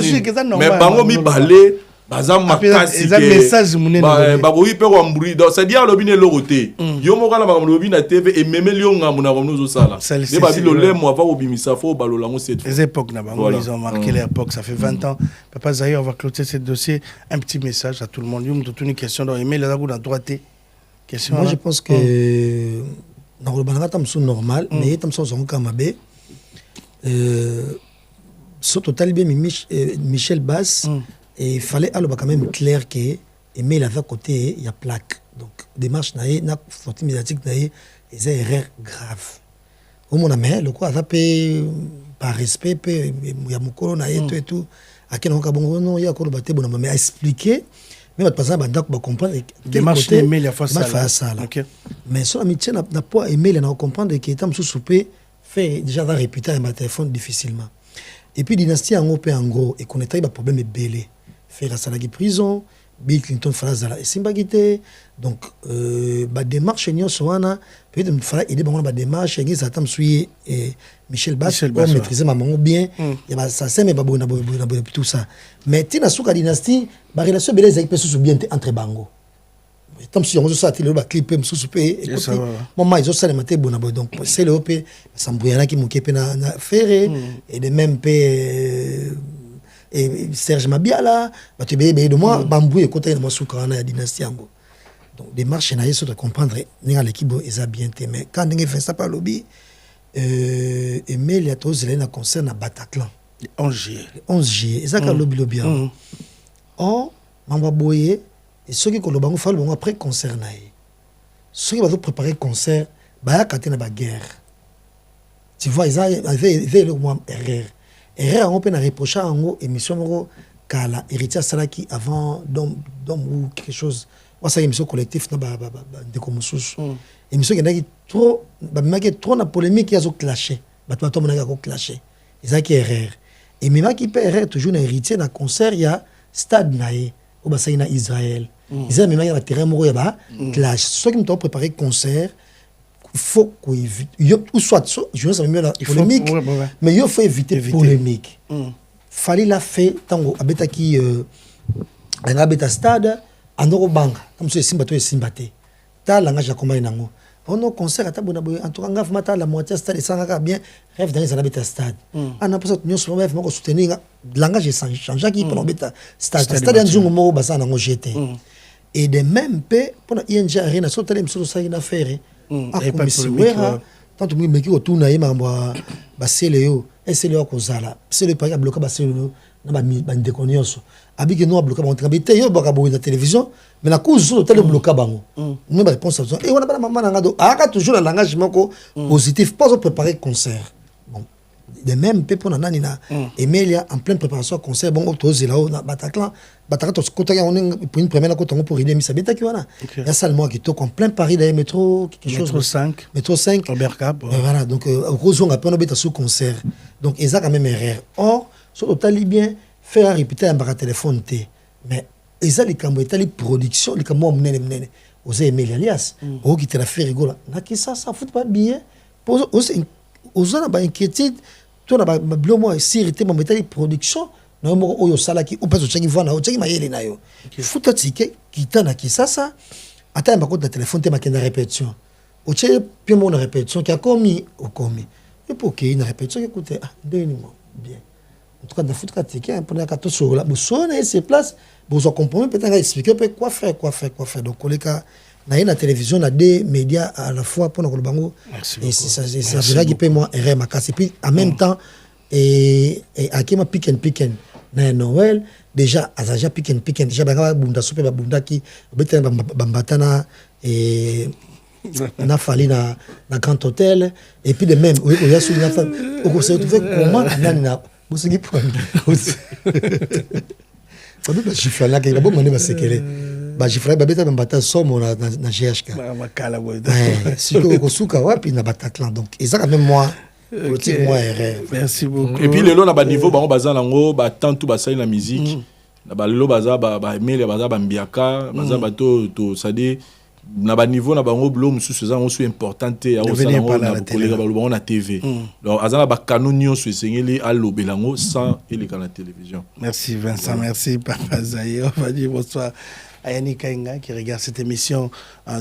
mais bango mi balé baza makasi ke message munene ba ko ipe ko mburi donc c'est dire lobine loroté yo mo kana ba lobine TV et même lion ngamu na ko nous sala ne ba bilo lemo ava ko bimisa fo balola ngo cette les époques na bango ils ont marqué l'époque ça fait 20 ans papa Zahir on va clôturer ce dossier un petit message à tout le monde yum toute une question dans email là dans droite question moi je pense que dans le banana tam sou normal mais tam sou zonka mabe so total bien Michel Bass et il fallait alors quand même clair que mais il avait à côté il y a plaque donc démarche naé na sortie médiatique naé et c'est erreur grave au mon ami le quoi ça peut par respect il y a mon colon naé tout et tout à quel moment bon non il y a encore batté bon mais expliquer mais votre passage banda ko comprendre démarche mais il y a ça OK mais son amitié n'a pas aimé il n'a comprendre que étant sous souper fait déjà va réputer un téléphone difficilement et puis dynastie en gros et qu'on était pas problème belé faire la salle de prison Bill Clinton fera la simbagité donc ba démarche nyo soana peut-être me fera aider ba démarche ngi ça tam suyi Michel Bass pour maîtriser maman bien et ba ça c'est mais ba bona tout ça mais tina suka dynastie ba relation beleza avec personne bien entre bango tam si on ça télé ba clip me sous et maman ils ont ça les maté bona donc c'est le op sambuyana qui moké na faire et de même et Serge Mabiala bah tu bébé de moi bambou et côté de moi sous kana ya dynastie ango donc des marches na yeso de comprendre ninga l'équipe ils a bien été mais quand ninga fait ça par lobby et mais il y a tous les na concert na Bataclan le 11 juillet et ça quand lobby on mamba boyer et ceux qui ko lobango fa bon après concert na ceux qui va préparer concert bah ya katé na ba guerre tu vois ils avaient le moins erreur on peut na reprocher en gros émission moko kala héritier salaki avant d'homme ou quelque chose moi ça émission collectif na ba de comme sous émission qui trop trop na polémique ils ont clashé bato bato na ko clashé ils a qui erreur et même qui peut erreur toujours na héritier na concert il y a stade naé au bassin na Israël ils a même il y a terrain moko ya ba clash ceux qui m'ont préparé concert faut qu'on évite ou soit je ne sais pas la polémique mais il faut éviter polémique fallait la fait tango abeta qui nga beta stade andoko banga comme ça simbaté ta langage ya komba nango on a concert ata bona en tout cas ngaf mata la moitié stade sanga bien rêve dans les beta stade ana pour ça nous sommes vraiment soutenir langage change qui pour beta stade nzungu mo basa nango jeté et de même peu pour ING arena so tele mso ça une affaire tant que meki autour na yema ba seleo et seleo kozala c'est le par bloqué ba seleo na ba ndeko nyonso abiki no bloquer ba ngate te yo ba ka na télévision mais na cause sur tel bloquer bango nous ba réponse et on a pas maman na do aka toujours le langage moko positif pas préparer concert bon de même pe pona nani na Emilia en pleine préparation concert bon autoze là na Bataclan to kota on pour une première côté pour aider misa beta ki wana ya salle moi qui to en plein Paris dans métro quelque chose métro 5 Robert Cap voilà donc Roson a pas beta sous concert donc ils a quand même erreur or sur l'hôtel bien faire répéter un bar téléphone t mais ils a les cambo les production les cambo mnene osé Emilia alias o qui te la fait rigoler na qui ça fout pas bien pour aux a ba inquiétude to na ba blomo sirité mo metali production na mo oyo sala ki upazo tshaki vana o tshaki mayele nayo futa tike kitana kisasa ata ba kota téléphone te makenda répétition o tshé puis mon répétition qui a commis au commis et pour qu'il une répétition qui écoute bien en tout cas de futa tike pour na kato so la bosona et ses places vous comprendre peut-être expliquer quoi faire donc on les cas na télévision na des médias à la fois pour le bango et ça c'est qui paye moi erreur ma casse et puis en même temps et akima pick and na Noël déjà azaja pick and déjà banga bunda super bunda ki beta bambatana et na fali na grand hôtel et puis de même oui il y a sur la femme on se retrouve comment nani na bosiki point ça doit je fais là que bon mané va sekele ba jifra ba beta bambata somo na GHK makala boy si ko suka wapi na Bataclan donc ils a même moi moi erreur merci beaucoup et puis le lo na ba niveau ba baza nango ba tant tout ba sali na musique na ba lo baza ba Emilia baza ba mbiaka baza ba to ça dit na ba niveau na bango blo mususu za aussi importante ya osala na kolega ba lo na TV donc azana ba kanonio so esengeli a lobelango sans ele kana télévision. Merci Vincent, merci Papa Zaïe. On va dire bonsoir à Yannick Kainga qui regarde cette émission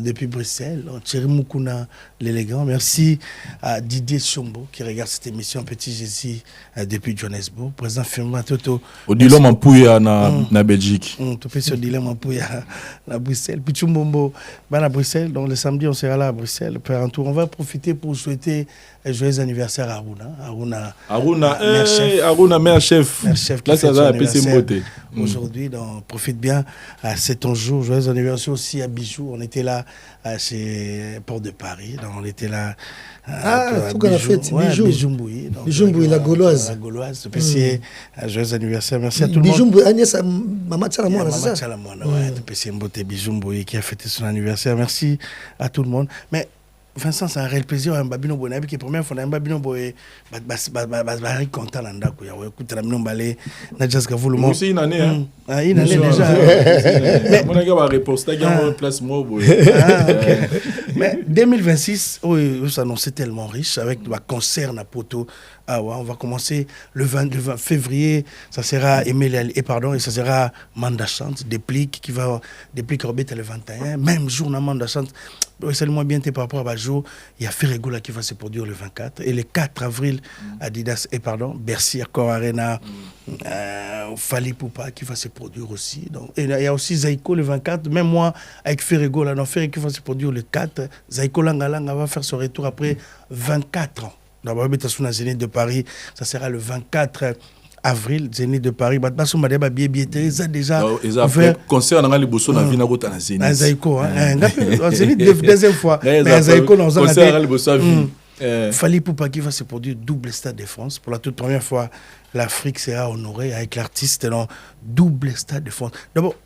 depuis Bruxelles. Thierry Moukouna, l'élégant. Merci à Didier Chombo qui regarde cette émission Petit Jésus depuis Johannesburg. Président Firmin Toto. Odilo Mampouya na Belgique. Tout fait sur Odilo Mampouya na Bruxelles. Puis Chumbombo à Bruxelles. Donc le samedi, on sera là à Bruxelles. On va profiter pour souhaiter un joyeux anniversaire à Aruna, mère chef. Là, ça va appeler ses mots. Aujourd'hui, donc profite bien. C'est ton jour. Joyeux anniversaire aussi à Bijou. On était là chez Port de Paris. Donc on était là. Tout qu'on a fait, Bijou Mbouyi. Bijou Mbouyi, la Gauloise. La Gauloise. Joyeux anniversaire. Merci à tout le monde. Bijou Mbouyi, Agnès, Maman Tchalamouana, c'est ça? Maman Tchalamouana, ouais. Bijou Mbouyi qui a fêté son anniversaire. Merci à tout le monde. Mais Vincent, c'est un réel plaisir à Mbabino Boy. Qui première fois, Mbabino Boy, bah content là, quoi. Écoute, la mine balé, n'a juste qu'à vous le monde. C'est une année, hein. Une année déjà. Mais mon gars va réponse, t'as gagné place moi, boy. Mais 2026, oui, ça annonce tellement riche avec un concert à Poto. Ah ouais, on va commencer le 20 février, ça sera et ça sera Manda Chante, Déplique Orbit le 21, même jour na Manda Chante. Seulement bien par rapport à jour, il y a Ferregola qui va se produire le 24 et le 4 avril Adidas Bercy Accor Arena, Fali Poupa qui va se produire aussi. Donc et il y a aussi Zaiko le 24, même moi avec Ferregola, non Ferregola qui va se produire le 4, Zaiko Langalanga va faire son retour après 24 ans. D'abord, Zénith de Paris, ça sera le 24 avril, Zénith de Paris. Ils ont déjà ouvert. Concert dans les bossons dans Vina Rota Zénith. Zaïko, Zénith deuxième fois. Mais Zaïko, dans Fali Poupa qui va se produire double Stade de France. Pour la toute première fois, l'Afrique sera honorée avec l'artiste dans double Stade de France.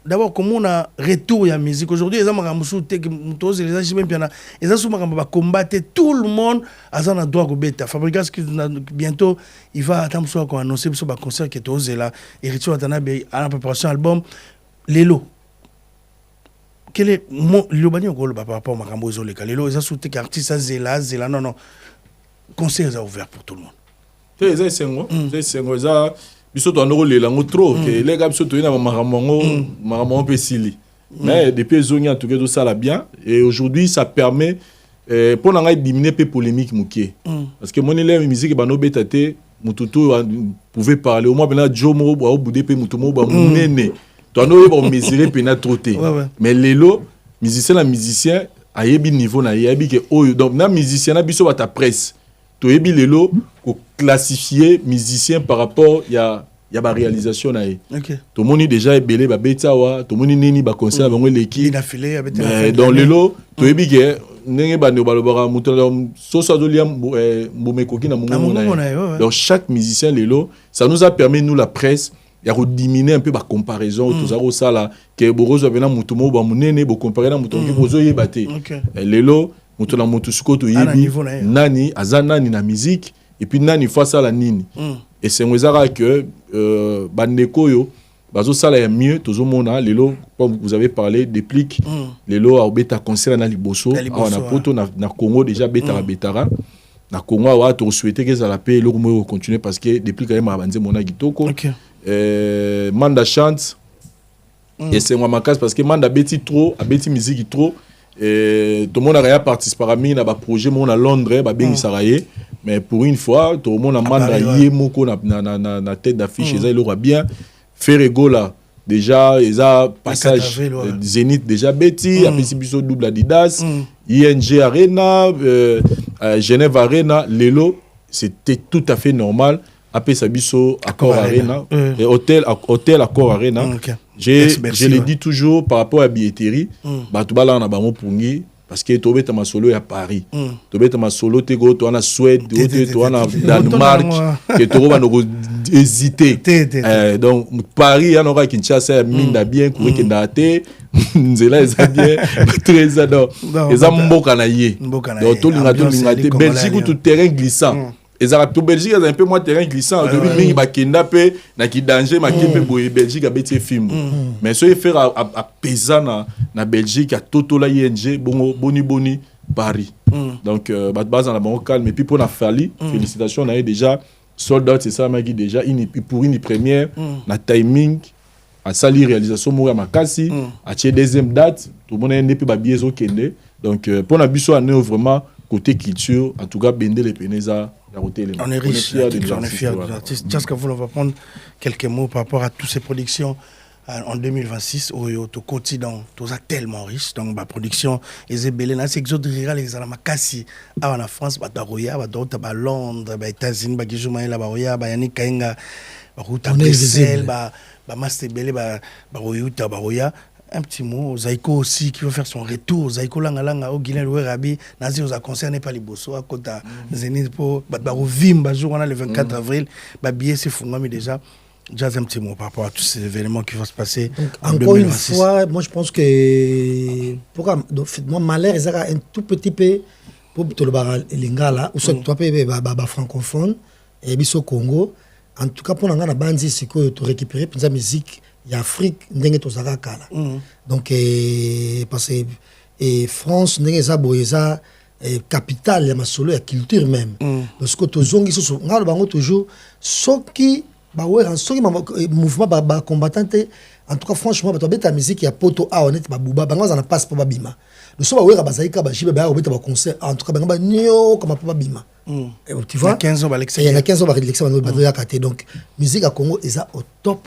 D'abord, comme on a retour à la musique, aujourd'hui, les gens ont combattre tout le monde à un droit au bêta. Fabrikas, bientôt, il va attendre qu'on annonce un concert qui est osé là. Et Richard Watanabe à la préparation album Lelo. Quel est le bani au par rapport à Makambo Zoleka? Lelo, ils ont soutenu qu'artiste Zela, non. Concert est ouvert pour tout le monde. C'est ça. Biso to andoko lela ngo trop que les gars biso to ina maramon pesili. Mais depuis zonia en tout cas tout ça là bien et aujourd'hui ça permet pour n'anga diminuer peu polémique muké. Parce que mon élève musique bano betate mututu pouvait parler au moins bena jomo ba boudé pe mutumo ba nene. To ando ba mesurer pena troté. Mais lelo musicien ayebi niveau na yebi que oyo donc na musicien na biso ba ta presse. To yebi lelo ko classifier musicien par rapport ya y a ba réalisation na ye. OK. Tout le monde déjà belé ba betawa, tout le monde nini ba conseil bango l'équipe. Il a filé avec dans le lot, to ebige ndenge ba balobara mutola soso dolia mbomekoki na mungu na. Donc chaque musicien lelo, ça nous a permis nous la presse ya rediminuer un peu ba comparaison tout ça ça là que borozo vena mutumo ba munene bo comparer na mutomo ki bozo yebate. Lelo mutola mutu sikoto yebi nani azanani na musique et puis nani fois ça la nini. Et c'est moi que bandeko yo bazo sala ya mieux tozo mona lelo comme vous avez parlé déplique lelo a beta concert na liboso na poto na Congo déjà beta betara na Congo wa to souhaiter que ça la paix le mo continuer parce que déplique quand même abanze mona gitoko manda chante et c'est moi ma casse parce que manda beti trop a beti musique trop et tout le monde a rien participé à mi na ba projet mon à Londres ba bengi saraye. Mais pour une fois, tout le monde a mandé Yemoko na tête d'affiche, ils auraient bien fait rigoler. Déjà, ils ont passage Zénith déjà Betty, après c'est double Adidas, ING Arena, Genève Arena, Lelo, c'était tout à fait normal. Après ça biso Accor Arena, et hôtel Accor Arena. Je le dis toujours par rapport à billetterie, bah tout bala na bango pungi. Parce que tu as solo à Paris, tu as solo tu as Suède, tu as Danemark, que tu as hésité. Donc Paris, il y a un Kinshasa, mine bien, courir qui n'a été, Nzela est bien, très adoré. Ils ont beaucoup naïe. Donc tout le monde Belgique tout terrain glissant. Et ça pour Belgique il y a un peu moins terrain glissant depuis mingi ba kidnappé na ki danger ma kipe boye Belgique a beti film mais ce faire à pesana na Belgique à toto la ING boni Paris donc ba base dans la bon calme et puis pour la Fali félicitations on a déjà sold out c'est ça magi déjà pour une première na timing à sali réalisation moura makasi à tie deuxième date tout le monde n'est plus ba biezo kende donc pour na biso année vraiment côté culture en tout cas bender les peneza. On est riche, on est fiers des artistes. Est-ce que vous va prendre quelques mots par rapport à toutes ces productions en 2026 où au quotidien, tout ça tellement riche. Donc, ma production, les ébélés, c'est exode rural, les alamakasi, en France, Bataroya, Bataroya, Londres, États-Unis, Bagijuma, la Baroya, Yannick Kainga, Baruta Bruxelles, Master Belé, Baroyuta, Baroya. Un petit mot, Zaiko aussi qui veut faire son retour. Zaiko Langalanga, au Guinée, le Rabi, Nazi, aux a concerné par les Bosso, à côté de Zénith, pour Vim, jour, on a le 24 avril, Babié, c'est fou, mais déjà, un petit mot par rapport à tous ces événements qui vont se passer. Donc, en encore 2026. Une fois, moi je pense que, moi, malheur, il y a un tout petit peu, pour tout le Lingala, ou soit toi, francophone, et Bisso Congo, en tout cas, pour la bandi, c'est que tu récupérer la musique. Il y a Afrique, ndenge tozaka kala. Donc parce que France ndenge za boyeza capitale ya masolo ya culture même. Parce que tozongi so ngalo bango toujours soki ba wera soki mouvement ba combattante en tout cas franchement ba tobeta musique ya poto a honnête ba buba bango za na passe pour ba bima. Le so ba wera ba zaika ba jibe ba obeta ba concert en tout cas bango ba nyo comme pas ba bima. Tu vois, il y a 15 ans, donc musique à Congo est au top.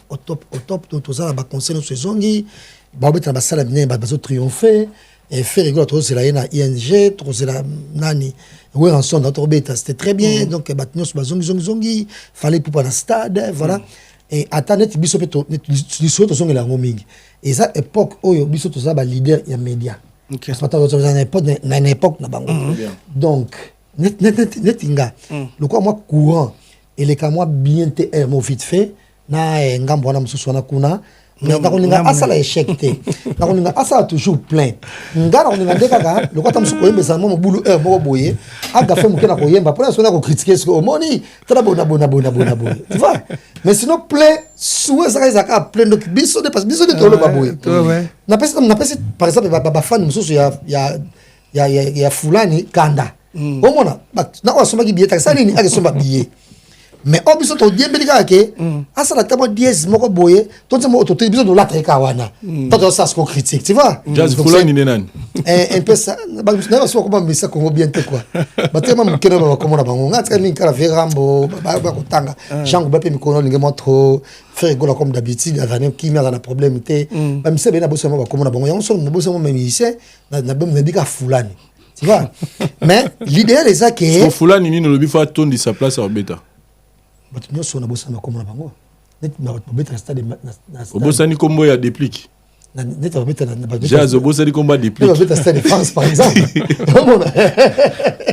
Donc, tout ça, conseil de saison, la salle a triomphé, et faire rigoler, c'est la ING, c'est la Nani, c'était très bien, donc, il fallait pour le stade, voilà. Et attendez, tu as la roaming. Et ça, époque où tu as leader, il y a média. Parce que une époque, donc, netinga le quoi moi courant et les cas moi bien te mo vite fait na ngambo na mususu na kuna na koninga asala échec te na koninga asala toujours plein ngana koninga ndeka le quoi ta musuko yembe mo bulu mo boye aga fait mukena ko yemba pour ça ko critiquer ce que moni tala bona tu vois mais sinon plein souhait ça plein donc biso de parce biso de tolo baboye na pesi par exemple ba fan mususu ya fulani kanda omona na osoma ki billet ça nini akesomba billet mais obiso to diembelika ke asala tamo 10 moko boye to temo to biso do la treka wana to ça ce qu'on critique tu vois jazz fulani nani un peu ça na so ko ba misa Congo bien te quoi ba tellement mukena ba komona bango ngatka min kala verambo ba ko tanga jango ba pe mikono linge montre faire gola comme d'habitude avant qui met dans un problème te ba misa be na boso ba komona bango yango so na boso mo musicien na bem na dika fulani. Tu vois? Mais l'idéal est ça que. Si Fulani ni no lobi fa tondi sa place à Beta. But nous sommes na bossa na komona bango. Obosani kombo ya déplique. Jazz Obosani kombo déplique. Stade de France par exemple.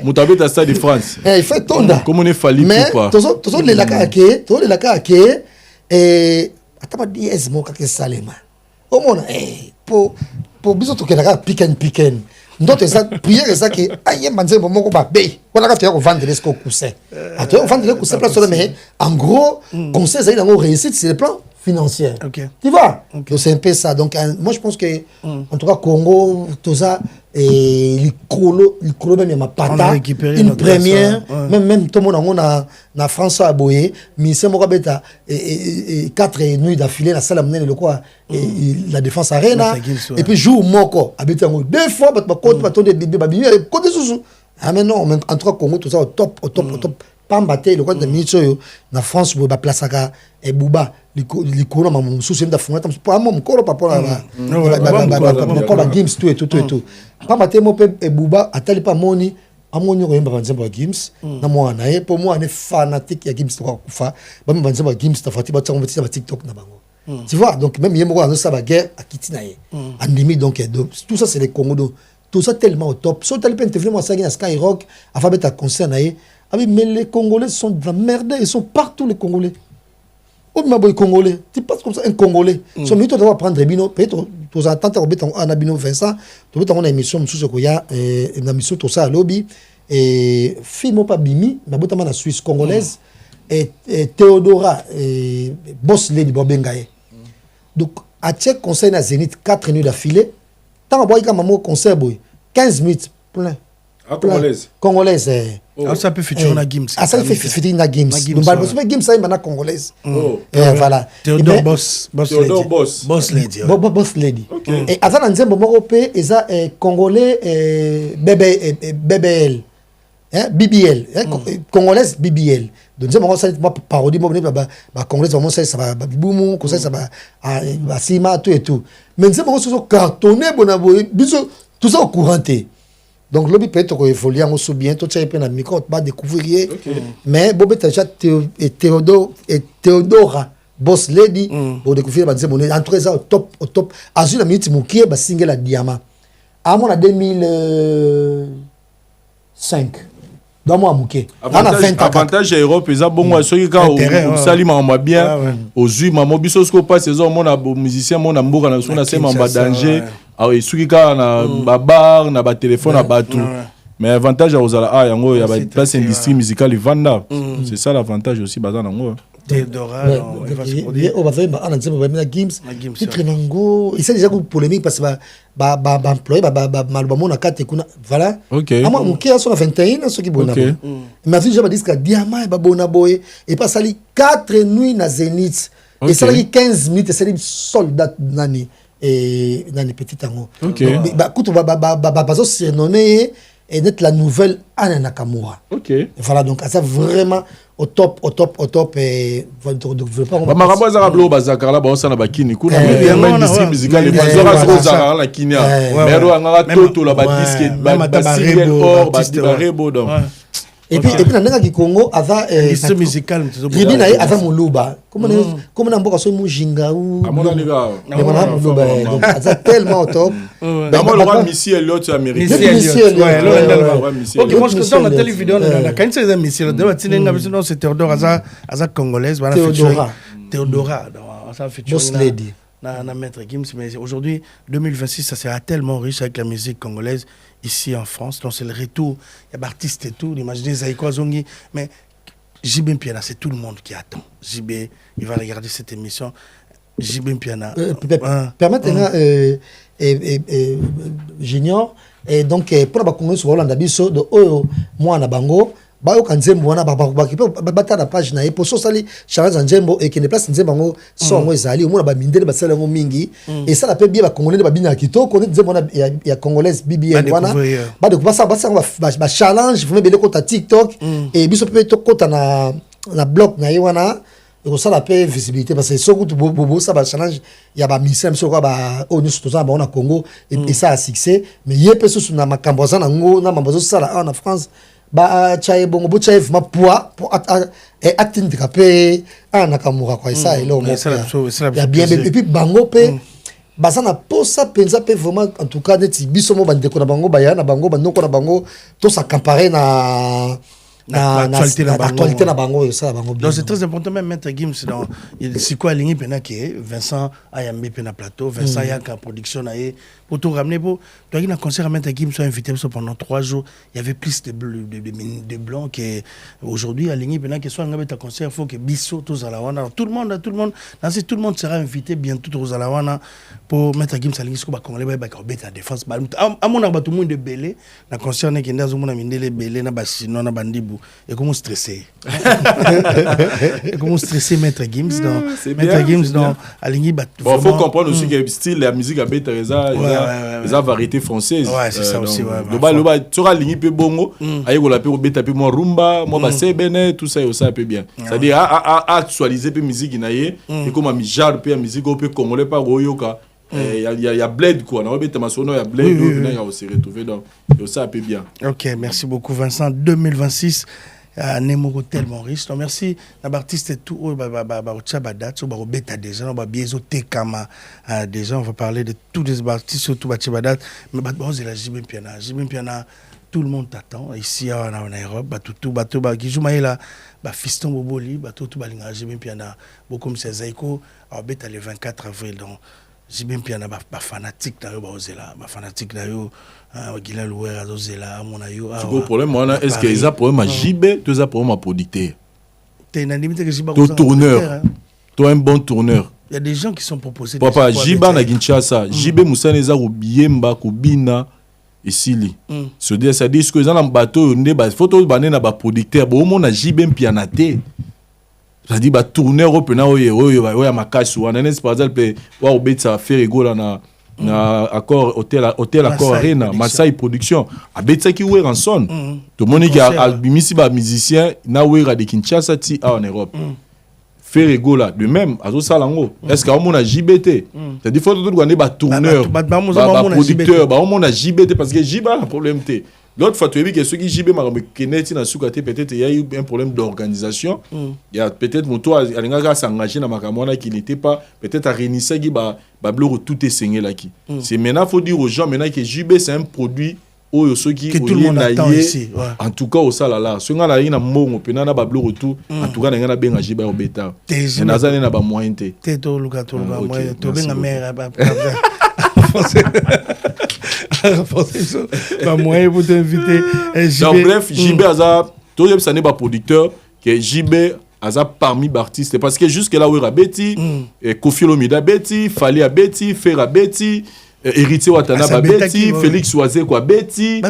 Mutabeta Stade de France. Il fait tonda. Comme on est fallu mais pas. tous les laka ake et atama diez mo kake salema. Omona pour biso to kenaka piken. Ndoto ça prière ça que aye manze moko ba be. Wala ka to vendre les coussin. To vendre les coussin place mais en gros conseil ça il a réussite c'est le plan financier. Okay. Tu vois? Donc c'est un peu ça. Donc moi je pense que en tout cas Congo tout ça et l'icolo même ma pata une première même tout le monde na France a boyé mais c'est mon beta et 4 nuits d'affilée la salle amener le quoi la défense arena et puis jour moko habiter deux fois ba compte ba tonde bébé ba bébé côté sous ah mais non en tout cas Congo tout ça au top pas mbaté le compte de minutes na France ba place aka et Bouba l'icolo ma souci de fond pas mon corps pas pour la games tout et tout pas maté mo pe e Bouba atali pas moni amoni ko yemba banza ba games na mo na e pour moi on est fanatique ya games to kufa ba me banza ba games ta fati ba tsango ba TikTok na bango tu vois donc même yemo ko ça ba guerre a kiti na ye endémique donc tout ça c'est les Congo tout ça tellement au top so tali pe vraiment ça na Skyrock afa beta concert na ye mais les Congolais sont de la merde ils sont partout les Congolais. Oh mais boy Congolais, tu passes comme ça un Congolais. So mais tu dois prendre bino, peut-être tu attends au béton en abino Vincent, tu veux ton émission sous ko ya une émission tout ça à lobby et film pas bimi, mais botama na Suisse congolaise et Théodora et Boss Lady Bobengaye. Donc à check conseil na Zénith 4 nuits d'affilée, tant boy comme mon concert boy 15 minutes plein. Ah congolaise. Congolaise. Ça peut featurer na Gims. Ah ça fait featurer na Gims. Donc bah Gims ça est congolaise. Voilà. Théodore Boss Lady. Boss Lady. Et avant nzembo moko pe eza congolais BBL. BBL, congolaise BBL. Donc nzembo ça parodie mo ba congolaise vraiment ça va bibumu ko ça va sima tout et tout. Mais nzembo so cartonné bonabo biso tout ça au couranté. Donc l'objet peut être évolué en sous bien tout ça est un micro pas découvrir mais bobé déjà Théodora Boss Lady pour découvrir bah dire mon entre ça au top azul la minute mukie ba single la diamant à mon 2005 dans moi mukie avantage à Europe ils a bon ceux qui au salima on bien aux yeux maman biso ce qu'on passe saison mon musicien mon amboka na sona c'est mamba danger ah oui ceux qui na babar na ba téléphone na batou mais avantage à ozala ah yango ya ba place industrie musicale vanda c'est ça l'avantage aussi bazan nango Théodora on va faire un exemple ba Gims titre nango il s'est déjà une polémique parce que ba employé ba malbamo na kate kuna voilà ama muke aso na 21 ceux qui bona mais vu j'ai disque diamant ba bona boy et pas sali 4 nuits na Zénith et ça 15 minutes c'est soldat nani et dans les petits tango bah écoute bah c'est nommé et net la nouvelle Anna Nakamura voilà donc ça vraiment au top et bah marabo za rablo bazaka là ba on sana bakini kuna même disque musical les bazora za la kinia mais ro ngala toto la ba disque ba single or ba rebo donc et puis na ndanga ki Congo ava liste musicale ribi na ava muluba comme na mboka so mujinga ou amona liga donc ça tellement top dans le roi Missy Elliott américain OK moi je dans la télévision na quand c'est Missy de tinenga biso c'est Théodore aza congolaise voilà Théodora ça fait Boss Lady na maître Gims mais aujourd'hui 2026 ça sera tellement riche avec la musique congolaise ici en France donc c'est le retour il y a artistes et tout imaginez Zaïko Zongi mais JB Mpiana c'est tout le monde qui attend JB il va regarder cette émission JB Mpiana permettez-moi junior et donc pour la Congo sur Hollande biso de moi na bango ba yo kanzembo wana ba bata na page na pour so sali challenge nzembo et qui ne place nzembo ngo so ngo ezali o mona ba mindele ba sala ngo mingi et ça la peut bien ba congolais ba bina kitoko ne nzembo na ya congolaise BBN wana ba de ça ba challenge vous bele ko ta TikTok et biso peut to kota na blog na wana et ça la peut visibilité parce que so good bobo ça ba challenge ya ba mission so ko ba onu to ça ba on a Congo et ça a succès mais yé pe so na makambo za na ngo na mambo so sala en France ba chaye bongo bo chaye ma poids pour atindika pe nakamura quoi ça et là il bien et puis bango pe baza na posa penza pe vraiment en tout cas neti biso mo bandeko na bango baya na bango bandoko na bango to ça comparer na actualité na bango ça bango donc c'est très important même Maître Gims dans c'est quoi ligne pena que Vincent ayambe pena plateau Vincent yaka production na pour tout ramener pour donc il a concert à Maître Gims soit invité pendant 3 jours il y avait plus de blancs que aujourd'hui à ligne pena que soit ngabeta concert faut que biso tous à la wana tout le monde sera invité bientôt tous à la wana pour Maître Gims à ligne ko ba congolais ba beta défense ba amona ba tout le monde de belé na concert ne kenda zo mona mindele belé na ba sino na bandibu et comment stresser Maître Gims dans Maître Gims dans aligné bon faut comprendre aussi que style la musique a bête les variétés françaises c'est ça aussi loba tu as aligné peu bongo ayi ko la peu bête peu moi rumba moi ba sebene tout ça un peu bien c'est-à-dire à actualiser peu musique inaye et comme mi genre peu musique au peu congolais pas royoka il y a bled quoi on va masono il y a bled donc on se retrouver donc ça un peu bien. OK, merci beaucoup Vincent. 2026 Nemoko tellement riche. Donc merci l'artiste et tout Tchabada so ba beta déjà on va biezo tekama déjà on va parler de tous les artistes surtout Tchabada mais ba la Jibin Piana tout le monde t'attend ici en Europe tout qui joue là ba fiston boboli ba tout ba linga Jibin Piana beaucoup comme c'est Zaiko on beta le 24 avril donc Jibin Piana ba fanatique na yo ba ozela ba fanatique na yo Guilain Louer azozela mona yo tu go problème moi est-ce que ils a problème à JB deux a problème à producteur t'es une limite que JB tourneur toi un bon tourneur il y a des gens qui sont proposés papa JB na Kinshasa JB Musaneza ko biemba ko bina isili se dire ça dit que ils ont un bateau ne ba photo bané na ba producteur bo mona JB Piana té ça dit ba tourneur opena oyo ya makasu wana n'est par exemple wa obetsa faire rigolo na accord hôtel accord arena Masai production abetsa ki we ranson tout le monde qui a albumisi ba musicien na we de Kinshasa ti en Europe faire rigolo de même azo salango est-ce que on a JBT c'est dit faut tout gagner ba tourneur ba producteur ba on a JBT parce que JB a un problème té. L'autre fois, tu as vu que ceux qui JB peut-être il y a eu un problème d'organisation. Il y a peut-être mon toit à s'engager dans ma camona qui n'était pas peut-être à réunir qui va tout est saigné là qui. C'est maintenant faut dire aux gens maintenant que JB c'est un produit ceux qui que tout le monde attend ici. En tout cas au salala, ceux qui na mongo penana ba bleu retour. En tout cas na benga JB au beta. Et nazane na ba moyen té. Té to luka moyen to benga mère ba. Pas moyen pour t'inviter. Donc bref, JB Aza, tout le monde est producteur, que JB Aza parmi les artistes. Parce que jusque là où il y a Betty, Kofi Olomide Betty, Fali a Betty, Fer Betty, Héritier Watana Betty, Félix Oisé quoi Betty,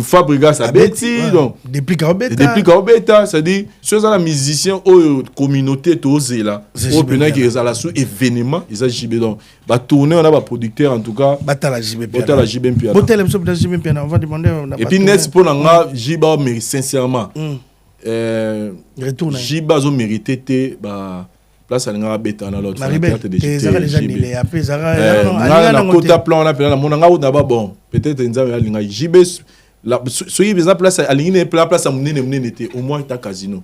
Fabregas a Betty, donc depuis Kaobeta, c'est-à-dire ceux qui sont musiciens ou communauté tosé là, au pénal qui est à la sous événement, ils ont JB donc bah tourner on a pas producteur en tout cas, batala JB Piana. On va demander et puis n'est pour nga JB mais sincèrement JB a mérité bah place à nga beta na l'autre na kota plan on appelle na monanga ou d'abord bon peut-être nzambe alinga JB la so yi beza place à ligne place à munene était au moins ta casino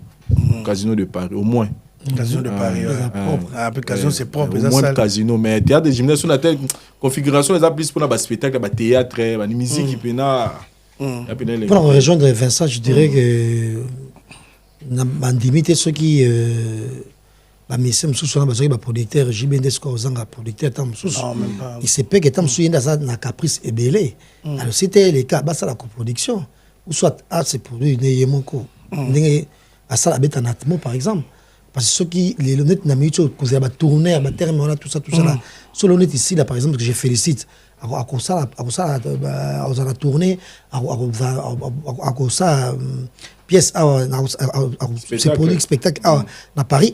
de Paris au moins casino de Paris propre casino c'est propre au moins casino mais théâtre de gymnase on a telle configuration les plus pour na spectacle ba théâtre ba musique qui pena pour rejoindre Vincent je dirais que na bandimité ceux qui mais c'est monsieur na producteur JBND score zanga producteur tam sous il se peut que tam sous yenda na caprice et belé alors c'était le cas ça la coproduction ou soit c'est produit né moko ndenge ça la beta natmo par exemple parce que ceux qui les honnêtes na micho causer ba tourner ba terme on a tout ça là sur l'honnête ici là par exemple que je félicite à ça la tournée à ça pièce c'est produit spectacle à Paris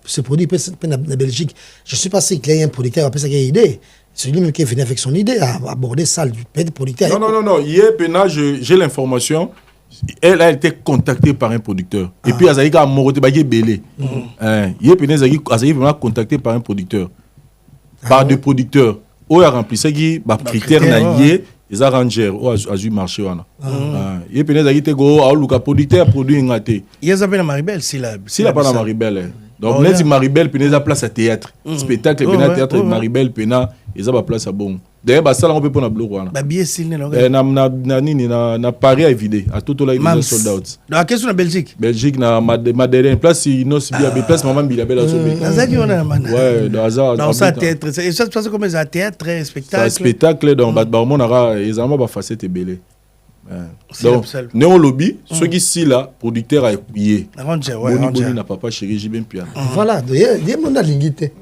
c'est produit en Belgique je suis passé qu'il y a un producteur après ça qui a une idée c'est lui qui est venu avec son idée à aborder ça du producteur non hier j'ai l'information elle a été contactée par un producteur et puis Azaïka a moroté bagé belé hier Azaïka vraiment contacté par un producteur par des producteurs où il a rempli ça qui critères na hier eza ranger o azui marché wana ye pene ezalaki te go aoluka producteur produit nga te ye eza mpe na maribel sila mpa na maribel donc neti maribel pene eza place ya théâtre spectacle pene ya théâtre maribel pena eza baplace ya bongo d'ailleurs basalango mpe mpo na biloko wana babie sile na nini na paris evide atotola eza sold out akeso na belgique na madeleine place inos bia place mama mbila bela sobe azaki wana ouais dans ça théâtre et ça se passe comme ça théâtre spectacle donc bamonaka ezalama bafacette ebele donc néo lobby ceux qui si là producteur a ye boni na papa chéri jibin pia voilà de mon alingité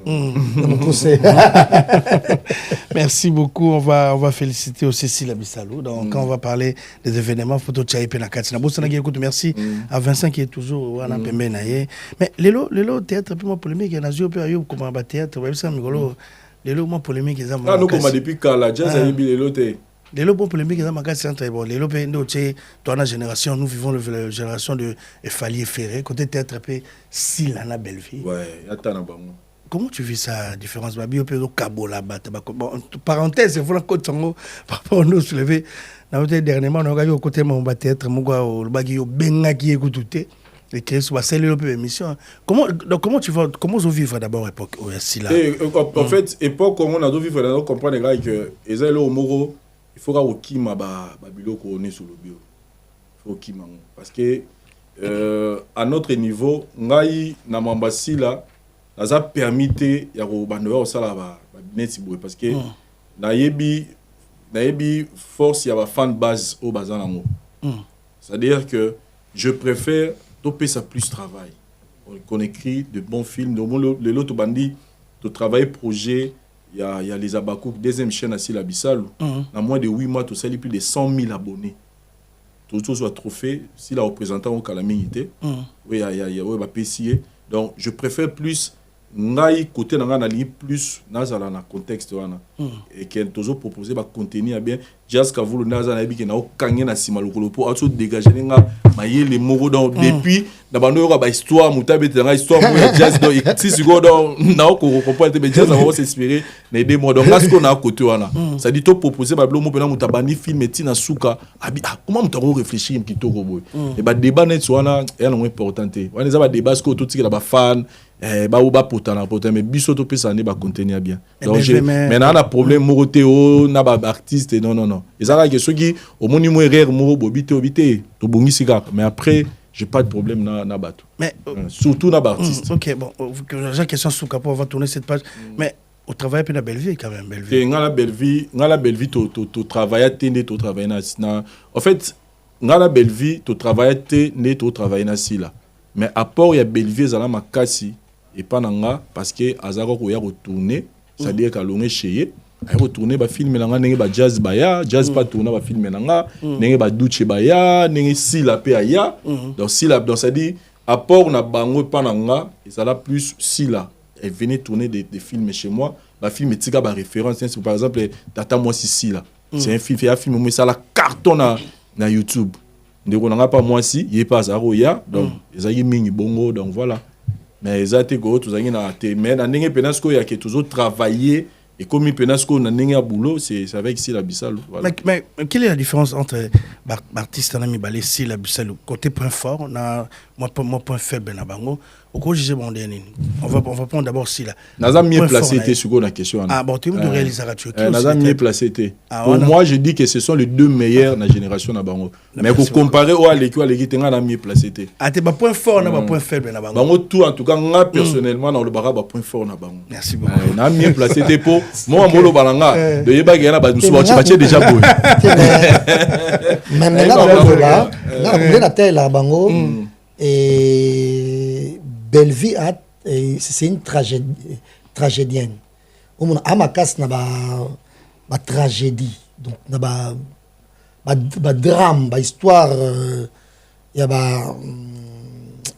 merci beaucoup on va féliciter aussi Sila Bissalou donc quand on va parler des événements photo tchai pe na katina bosana ki écoute merci à Vincent qui est toujours wana pembe na ye mais lelo théâtre peu moi polémique na zio pe ayo comment ba théâtre ba bisa migolo lelo moi polémique ezama no comme depuis kala jazz ayibi lelo te les lots polémiques dans ma case c'est très bon les lots dans la génération nous vivons la génération de Fali Ferré côté théâtre peu si la belle vie ouais attends comment tu vis ça différence babi au pédo kabola bat parenthèse il faut la côte sango par rapport nous soulever na dernièrement on a eu côté mon théâtre mon gars au bagi yo benga qui écouter et créer sur celle le émission comment tu vas comment vous vivre d'abord époque si là en fait époque on a dû vivre dans comprendre les gars que ezali au moro il faut que kima ba biloko on est sur le bio faut kima parce que à notre niveau ngai na mambasi là ça permettait ya ko bando au sala ba bineti boy parce que na yebi force ya ba fan base au bazanango c'est-à-dire que je préfère toper ça plus travail qu'on écrit de bons films le lot bandi de travailler projet. Il y a les Abakouk, deuxième chaîne à Sila Bissalou. Dans moins de 8 mois, tout ça, il y a plus de 100 000 abonnés. Tout soit trophée, si la représentant au calamité, oui, il y a PCA. Donc, je préfère plus, n'aille côté n'a plus, n'azala na contexte wana. Et qu'elle toujours proposé ba contenir bien. Jazz ka voulu n'azala bi na okangé na sima lokolo pour auto dégager nga maye les mots donc depuis d'abando ba histoire mutabe tanga histoire mo jazz donc si sigo donc na ko comprendre mais jazz va s'inspirer na des mots donc là ce qu'on a à côté wana ça dit to proposer ba blo mo pena mutabani film tina suka abi comment mutako réfléchir kitoko boy et ba débat net wana est non important wana za ba débat ce que tout tika ba fan ba potana mais biso to pesa ne ba contenir bien donc maintenant na problème moroté o na ba artiste non et ça là que ceux qui au monument rare moro bobité obité to bongisi ka mais après j'ai pas de problème na bateau mais surtout na ba artiste OK bon j'ai question sous capot on va tourner cette page mais au travail pe na belle vie quand même belle vie et nga la belle vie to travailler tende to travailler na en fait nga la belle vie to travailler tende to travailler na sila mais apport ya belle vie zala makasi et pas nanga parce que azako ko ya retourner c'est-à-dire ka longe chez a retourner ba film nanga ndenge ba jazz baya jazz pas tourner ba film nanga ndenge ba duche baya ndenge si la pe aya donc si la donc ça dit apport na bango pas nanga et ça la plus si la elle venait tourner des films chez moi ba film tika ba référence par exemple Tata moi si là c'est un film mais ça la carton na YouTube ndeko nanga pas moi si il est pas zaro ya donc ezaki mingi bongo donc voilà mais ezate go tozangi na te mais na ndenge penasco ya que toujours travailler et comme il penasco na ndenge ya boulot c'est avec Sila Bissalou voilà. Mais quelle est la différence entre artiste na mi balé Sila Bissalou côté point fort na moi point faible na bango au coup j'ai bon dernier on va prendre d'abord Sila naza mieux placé était sur la question ah bon tu me réaliser tu naza mieux placé était pour moi je dis que ce sont les deux meilleurs na génération na bango mais pour comparer au aleki tenga na mieux placé était ah t'es pas point fort na point faible na bango tout en tout cas moi personnellement dans le bara ba point fort na bango merci beaucoup na mieux placé était pour moi molo balanga de yeba gena ba musu ba déjà boy mais là na telle la bango et Belleville c'est une tragédienne. À ma casse na ba tragédie donc na ba drame ba histoire ya ba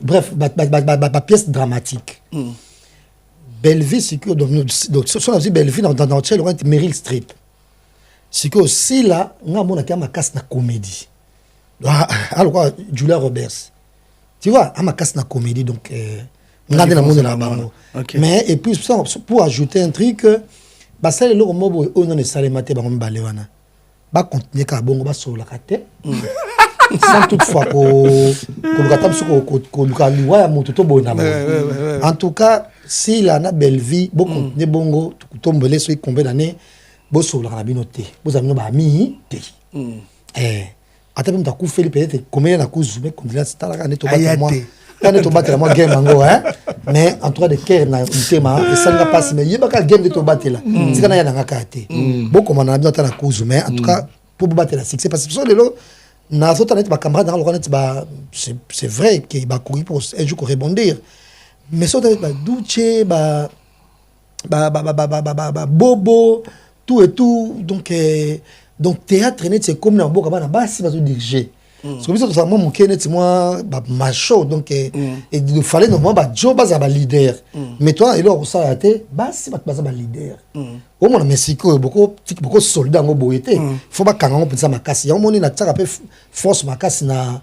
bref ba pièce dramatique. Belleville c'est que donc ce on a dit Belleville dans chez le Meryl Streep. C'est que aussi là nga mona ka ma casse na comédie. Alors quoi Julia Roberts. Tu vois, à ma casse na comédie donc regardez la monde de la bango. Mais et puis pour ajouter un truc bah ça le mobo on ne sale maté ba mbale wana. ba continuer ka bongo ba solo la kate sans toutefois ko lukatam ko lukaliwa ya moto to bona en tout cas si la na belle vie bo continuer bongo tombele so combien d'années bo solo la binoté bo amino ba mi te ata même ta ku feli peut-être combien na ku zoomé comme là c'est la to ba moi quand to battre moi game mango mais en tout cas de cœur na tema et ça nga passe mais yeba ka game de to battre là c'est kana ya na kate bo comme na bien ta na ku zoomé en tout cas pour battre la succès parce que sur le lot na so tanet ba camarade dans le canet ba c'est vrai qu'il va courir pour un jour rebondir mais so tanet ba douche ba bobo tout et tout donc théâtre net c'est comme na boka ba na basi ba to diriger parce que ça moi mon kenet moi macho donc et il fallait normalement ba job ba leader mais toi il a ça été basi ba ba leader au moins Mexico beaucoup soldats ngo boyete faut pas kango pensa makasi ya moni na tsaka pe force makasi na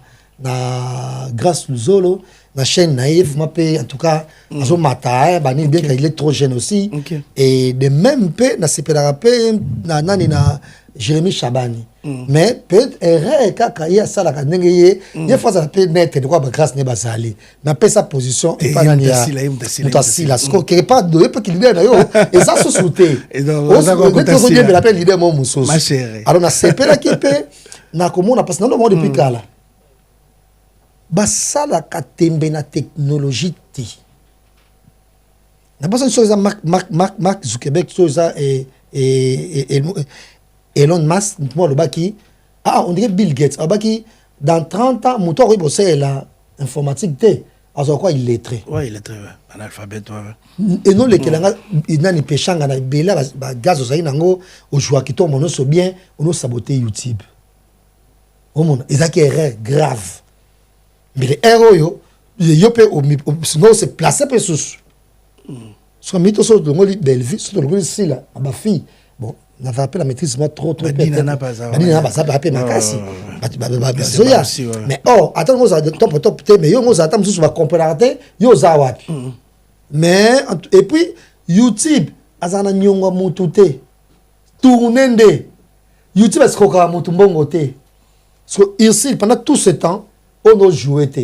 grâce Luzolo na chaîne naïve m'appelle en tout cas azo mata bani bien qu'il est trop jeune aussi et de même peu na sepela pe na nani na Jérémy Chabani mais peut erreur kaka ya sala ka ndenge ye fois ça peut net de quoi grâce ne bazali na pe sa position et pas nani ya mutasi la score quelque part de pas qu'il leader na yo et ça se sauter et donc on de la leader mon musos alors na sepela qui peut na komona parce que non depuis kala basala ka tembe na technologie ti na pas une chose Mark Zuckerberg chose et Elon Musk, moi le baki, on dirait Bill Gates, le baki, dans 30 ans, mon tour c'est la informatique T. Alors quoi il est très. Ouais, il est très analphabète. Et non les kelanga, il n'a ni péchanga na bela gaz au nango au joie qui tombe on se bien, on saboter YouTube. Au monde, ils ont une erreur grave. Mais les héros yo peut sinon se placer peu sous. Soit mito so de ngoli belle vie, so de ngoli si là, ma fille. Bon, on va la maîtrise moi trop Badina na pas ça. Badina ba ça ba pe makasi. Mais oh, attends moi ça top mais yo moi ça attends sous va comprendre yo za wapi. Mais et puis YouTube azana nyonga mutu te. Tournende. YouTube est-ce qu'on a mutu mbongo te. Parce que ici pendant tout ce temps on a joué te.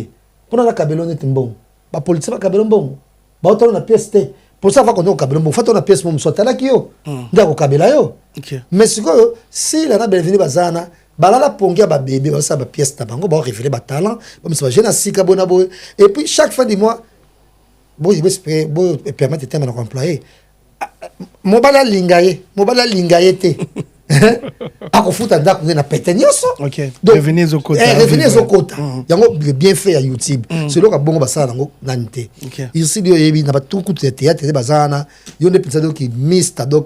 Pendant la kabelone te mbongo. Ba politique ba kabelone mbongo. Ba otalo na pièce te. Pour ça, on a kabela bon fait on a pièce mon soit là qui yo ndako kabela yo mais si la na bienvenue bazana balala pongia ba bébé ba ça ba pièce ta bango ba révéler ba talent ba ça jeune sika bona boy et puis chaque fin du mois bon il veut permettre de terminer employé mobala lingaye te akofuta ndako na pete nyoso revenez au quota yango bien fait à YouTube c'est là ka bongo basala ngo nanite ici dio yebi na tout coup de théâtre bazana yo ne pensa donc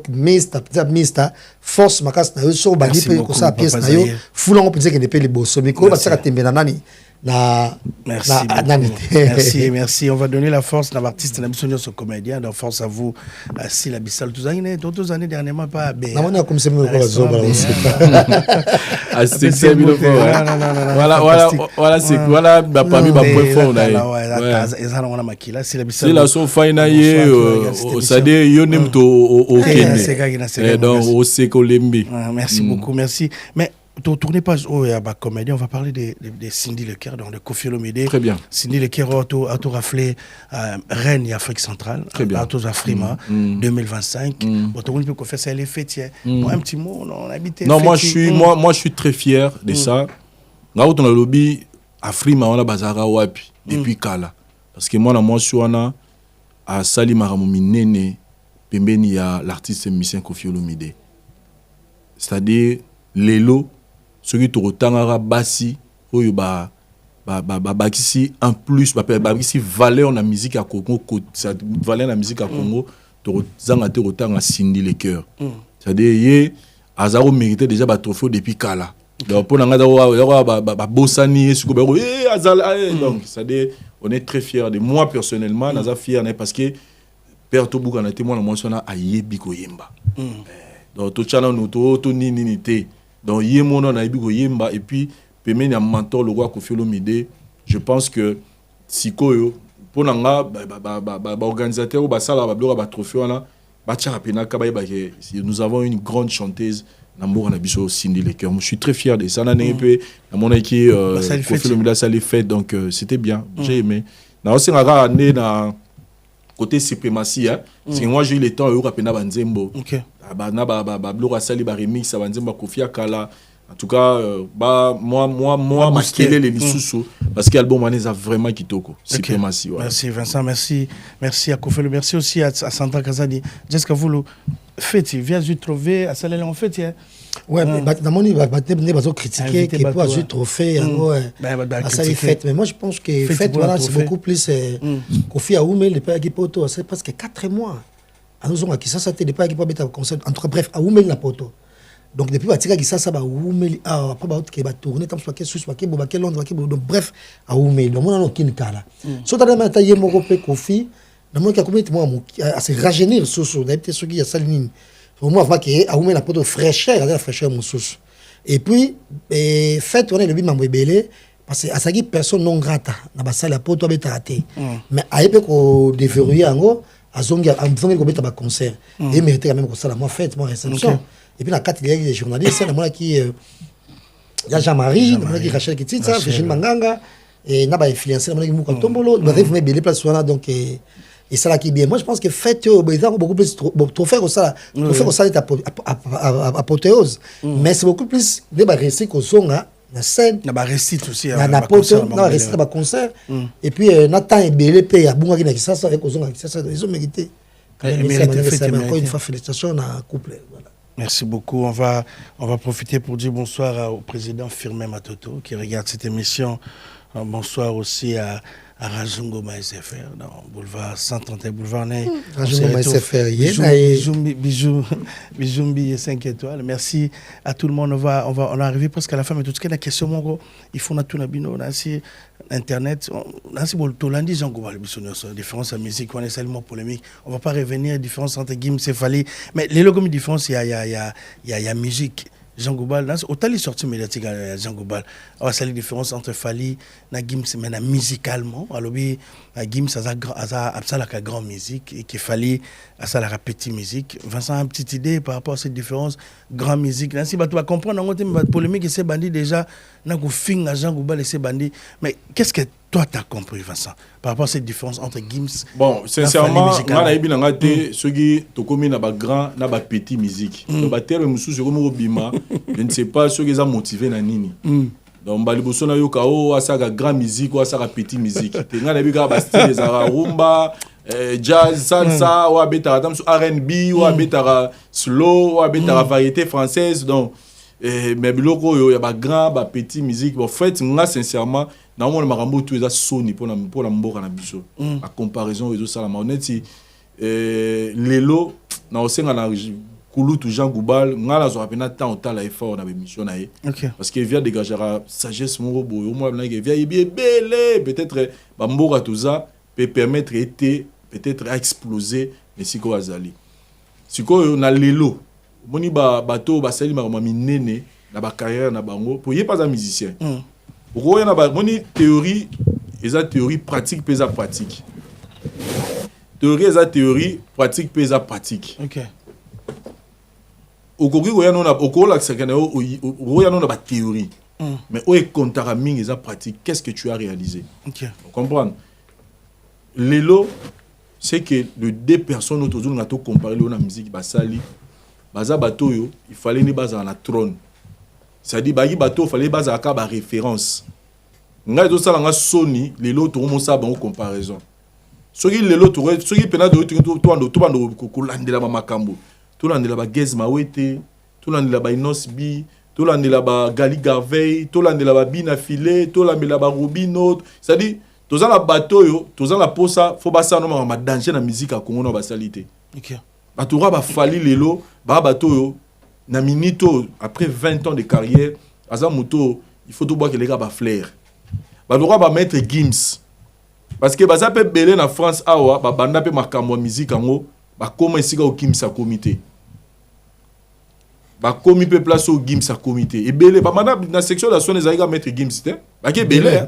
mista force makas na yo so ba ni pe ko sa pièce na yo fulango pensa que ne pe le bosso mais ko basaka tembe na nani merci. On va donner la force à l'artiste, à ce comédien, donc force à vous, si la Bissal, tous les années dernièrement pas. Non, comme c'est voilà, c'est voilà, parmi ma point fort c'est la son fainaye au sade yonem to au Kenya. Donc au Sekolembi. Merci beaucoup, merci. Mais tournez pas au comédien, on va parler de Cindy Lecoeur, donc de Koffi Olomide. Très bien. Cindy Lecoeur a raflé Reine et Afrique centrale. Très bien. Auto Afrima 2025. Bon, tout le monde peut faire ça les fêtes. Un petit mot, on habite. Non, moi je suis très fier de ça. Là où on a lobby Afrima on a bazara wapi depuis kala. Parce que moi je suis à Sali Maramoumi Nene pembeni ya l'artiste musicien Koffi Olomide. C'est-à-dire lelo ceux qui tangara basi oyo ba bakisi en plus ba bakisi valeur na musique à Congo ça valeur na musique à Congo to zanga te rotanga Cindy Lecoeur c'est-à-dire yé azaro mérité déjà ba trophée depuis kala donc pour nanga ba bosani suko ba azala donc c'est-à-dire on est très fier de moi personnellement naza fier parce que père Tobuka na témoin moi sona ayebi ko yemba donc to chana no to nini te. Donc yémono na ibigo yemba et puis pemeni a mentor le roi Koffi Olomide. Je pense que sikoyo pour nanga organisateur ba sala ba blora ba trophée wana ba tchara pena ka ba nous avons une grande chanteuse Nambour Nabiso Cindy les cœurs. Je suis très fier de ça. On a mon équipe Kofi Olomide ça les fait donc c'était bien. J'ai aimé. Na aussi ngara né na côté suprématie hein. Parce que moi j'ai eu le temps européen na banzembo. OK. Na ba blora sali ba remix banzembo Kofi Akala. En tout cas, moi, masquer les sous parce que l'album a vraiment kitoko. Suprématie. Ouais. Merci Vincent, merci à Kofelo, merci aussi à Sandra Kazadi. Jessica Voulou, fête, viens de trouver à Salé en fête. Ouais, dans mon livre, il va critiquer qu'il peut avoir trophée, à Salé fête. Mais moi, je pense que fête, voilà, c'est beaucoup plus. Kofi a oumé les pays qui poto, c'est presque 4 mois. À nous on a qui ça, c'était des pays qui peuvent mettre un concept. En tout cas, bref, à oumé la poto. Donc depuis batika qui ça va oumeli après ba qui va tourner tam soit que Suisse soit que Boba que Londres que donc bref à oumeli donc on a aucune kala so ta dama tailler mon repé Kofi na moi qui a commis moi à se rajeunir soso d'habiter ce qui a saline au moins va que à oumeli la peau de fraîcheur la fraîcheur mon soso et puis fait on est le bi mambo belé parce que à ça qui personne non grata na ba sala peau to betaté mais à épée ko déverrouiller ngo azonga am zonga ko beta ba concert et mériter quand même ko ça moi fête moi réception. Et puis, la 4 des journalistes, il y a qui Jean-Marie, il y a Rachel Kititsa, Virginie Manganga, et il y a influencé, il y a Mouka Tombolo, il y a des places donc et ça là qui est bien. Moi, je pense que faites beaucoup plus trop faire ça, est apothéose, mais c'est beaucoup plus des récits qu'on sonne la scène, la récite aussi, la poteau, la récite à concert, et puis Nathan et Bélé paye à Bunga qui ça avec Ozonga qui ça, ils ont mérité. Encore une fois, félicitations à couple. Voilà. Merci beaucoup. On va profiter pour dire bonsoir au président Firmin Matoto qui regarde cette émission. Bonsoir aussi à Rajungo SFR dans boulevard 131 boulevard Ney. Rajungo SFR, Bijoumbi 5 étoiles. Merci à tout le monde. On est arrivé presque à la fin, mais tout ce qui est la question, il faut tout nabino, Internet, on a Tolandi Jean Goubal, différence en musique, on est seulement polémique. On va pas revenir différence entre Gims et Fali, mais les logos différence il y a musique. Jean Goubal, autant les sorties médiatiques à Jean Goubal, on va saluer la différence entre Fali et Gims, mais musicalement, alors Gims a la grande musique et qu'il fallait à la petite musique. Vincent a une petite idée par rapport à cette différence, grande musique. Si tu vas comprendre, on a polémique et c'est bandit déjà, on a fin à Jean Goubal et c'est bandit. Mais qu'est-ce que toi tu as compris, Vincent, par rapport à cette différence entre Gims? Bon, sincèrement, on a été ceux qui ont commis na grand, na petit musique. Donc terme musu c'est comme obima, je ne sais pas ceux qui ont motivé na nini. Donc baliboso na yoka o asaka grand musique ou asaka petit musique. Tenga na bika ba style za rumba, jazz, salsa, ou abeta R&B, ou abeta slow, ou abeta variété française. Donc mais biloko yo ya ba grand, ba petit musique. Bon fait, moi sincèrement dans mon marambo tout est soni pour la mboka na biso. La comparaison réseau ça la honnête lelo na osenga na Kouloutou Jean Goubal, on a besoin temps temps la effort na émission na parce que vient dégager sagesse mon robot au moins vient belle peut-être bamboka tout ça peut permettre été peut-être à exploser mais siko azali siko na lelo moni bato basali ma minene na ba carrière na bango pour y pas un musicien ro na ba moni théorie eza théorie pratique pesa pratique théorie eza théorie pratique pesa pratique OK. Aujourd'hui, on a théorie. Mais où est contaraming et pratique? Qu'est-ce que tu as réalisé? Okay. Vous comprenez? L'élo, c'est que les deux personnes autour de nous ont comparé la musique basali. Baza bato yo, il fallait ne baser na trône. C'est-à-dire bagi bato, il fallait baser à ba référence. Nga do sala nga Sony, l'élo to mo sa ban comparaison. Soki l'élo to, soki pena de to bando ko landela ba makambo. Tout le monde est là-bas, Gez Mawete, tout le monde est là-bas, Inos Bi, tout le monde est là-bas, Gali Garveil, tout le monde est là-bas, Bina Filé, tout le monde est là-bas, Rubino. C'est-à-dire, tous les bateaux, tous les posa, faut pas ça, non, mais danger dans la musique à Congo, dans la salité. Ok. Bateau va fali lelo, bateau, na minito, après 20 ans de carrière, Azamuto, il faut tout boire que les gars va flair. Bateau va mettre Gims. Parce que baza peut belé na France, awa, banda peut marquer moi musique en haut, comment ici au Gims à comité. Comme il peut placer au Gims à comité. Et belé, dans la section de la soirée, les gars mettre Gims, c'est belé.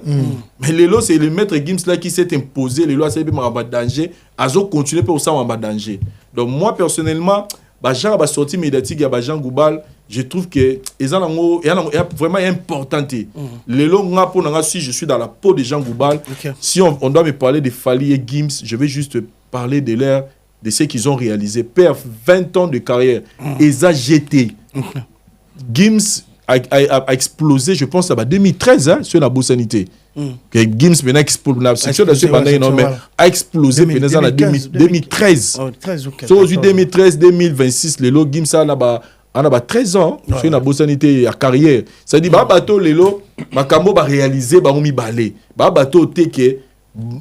Mais les lois, c'est le maître Gims là qui s'est imposé, les lois, c'est un danger. Azo continuer pour ça en danger. Donc moi personnellement, genre ba sortie médiatique ya ba Jean Goubal, je trouve que ezanango vraiment important. Les longs si je suis dans la peau de Jean Goubal, si on doit me parler de Fally et Gims, je vais juste parler de ce qu'ils ont réalisé. Père, 20 ans de carrière, ils ont jeté. Gims a explosé, je pense, en 2013, hein, sur la Boussanité. Gims maintenant a explosé en 2013. 2013, 2026, les lots Gims a 13 ans sur la Boussanité à carrière. Ça dit, bateau les lots, Makambo va réaliser, va mi balé. Bateau teke.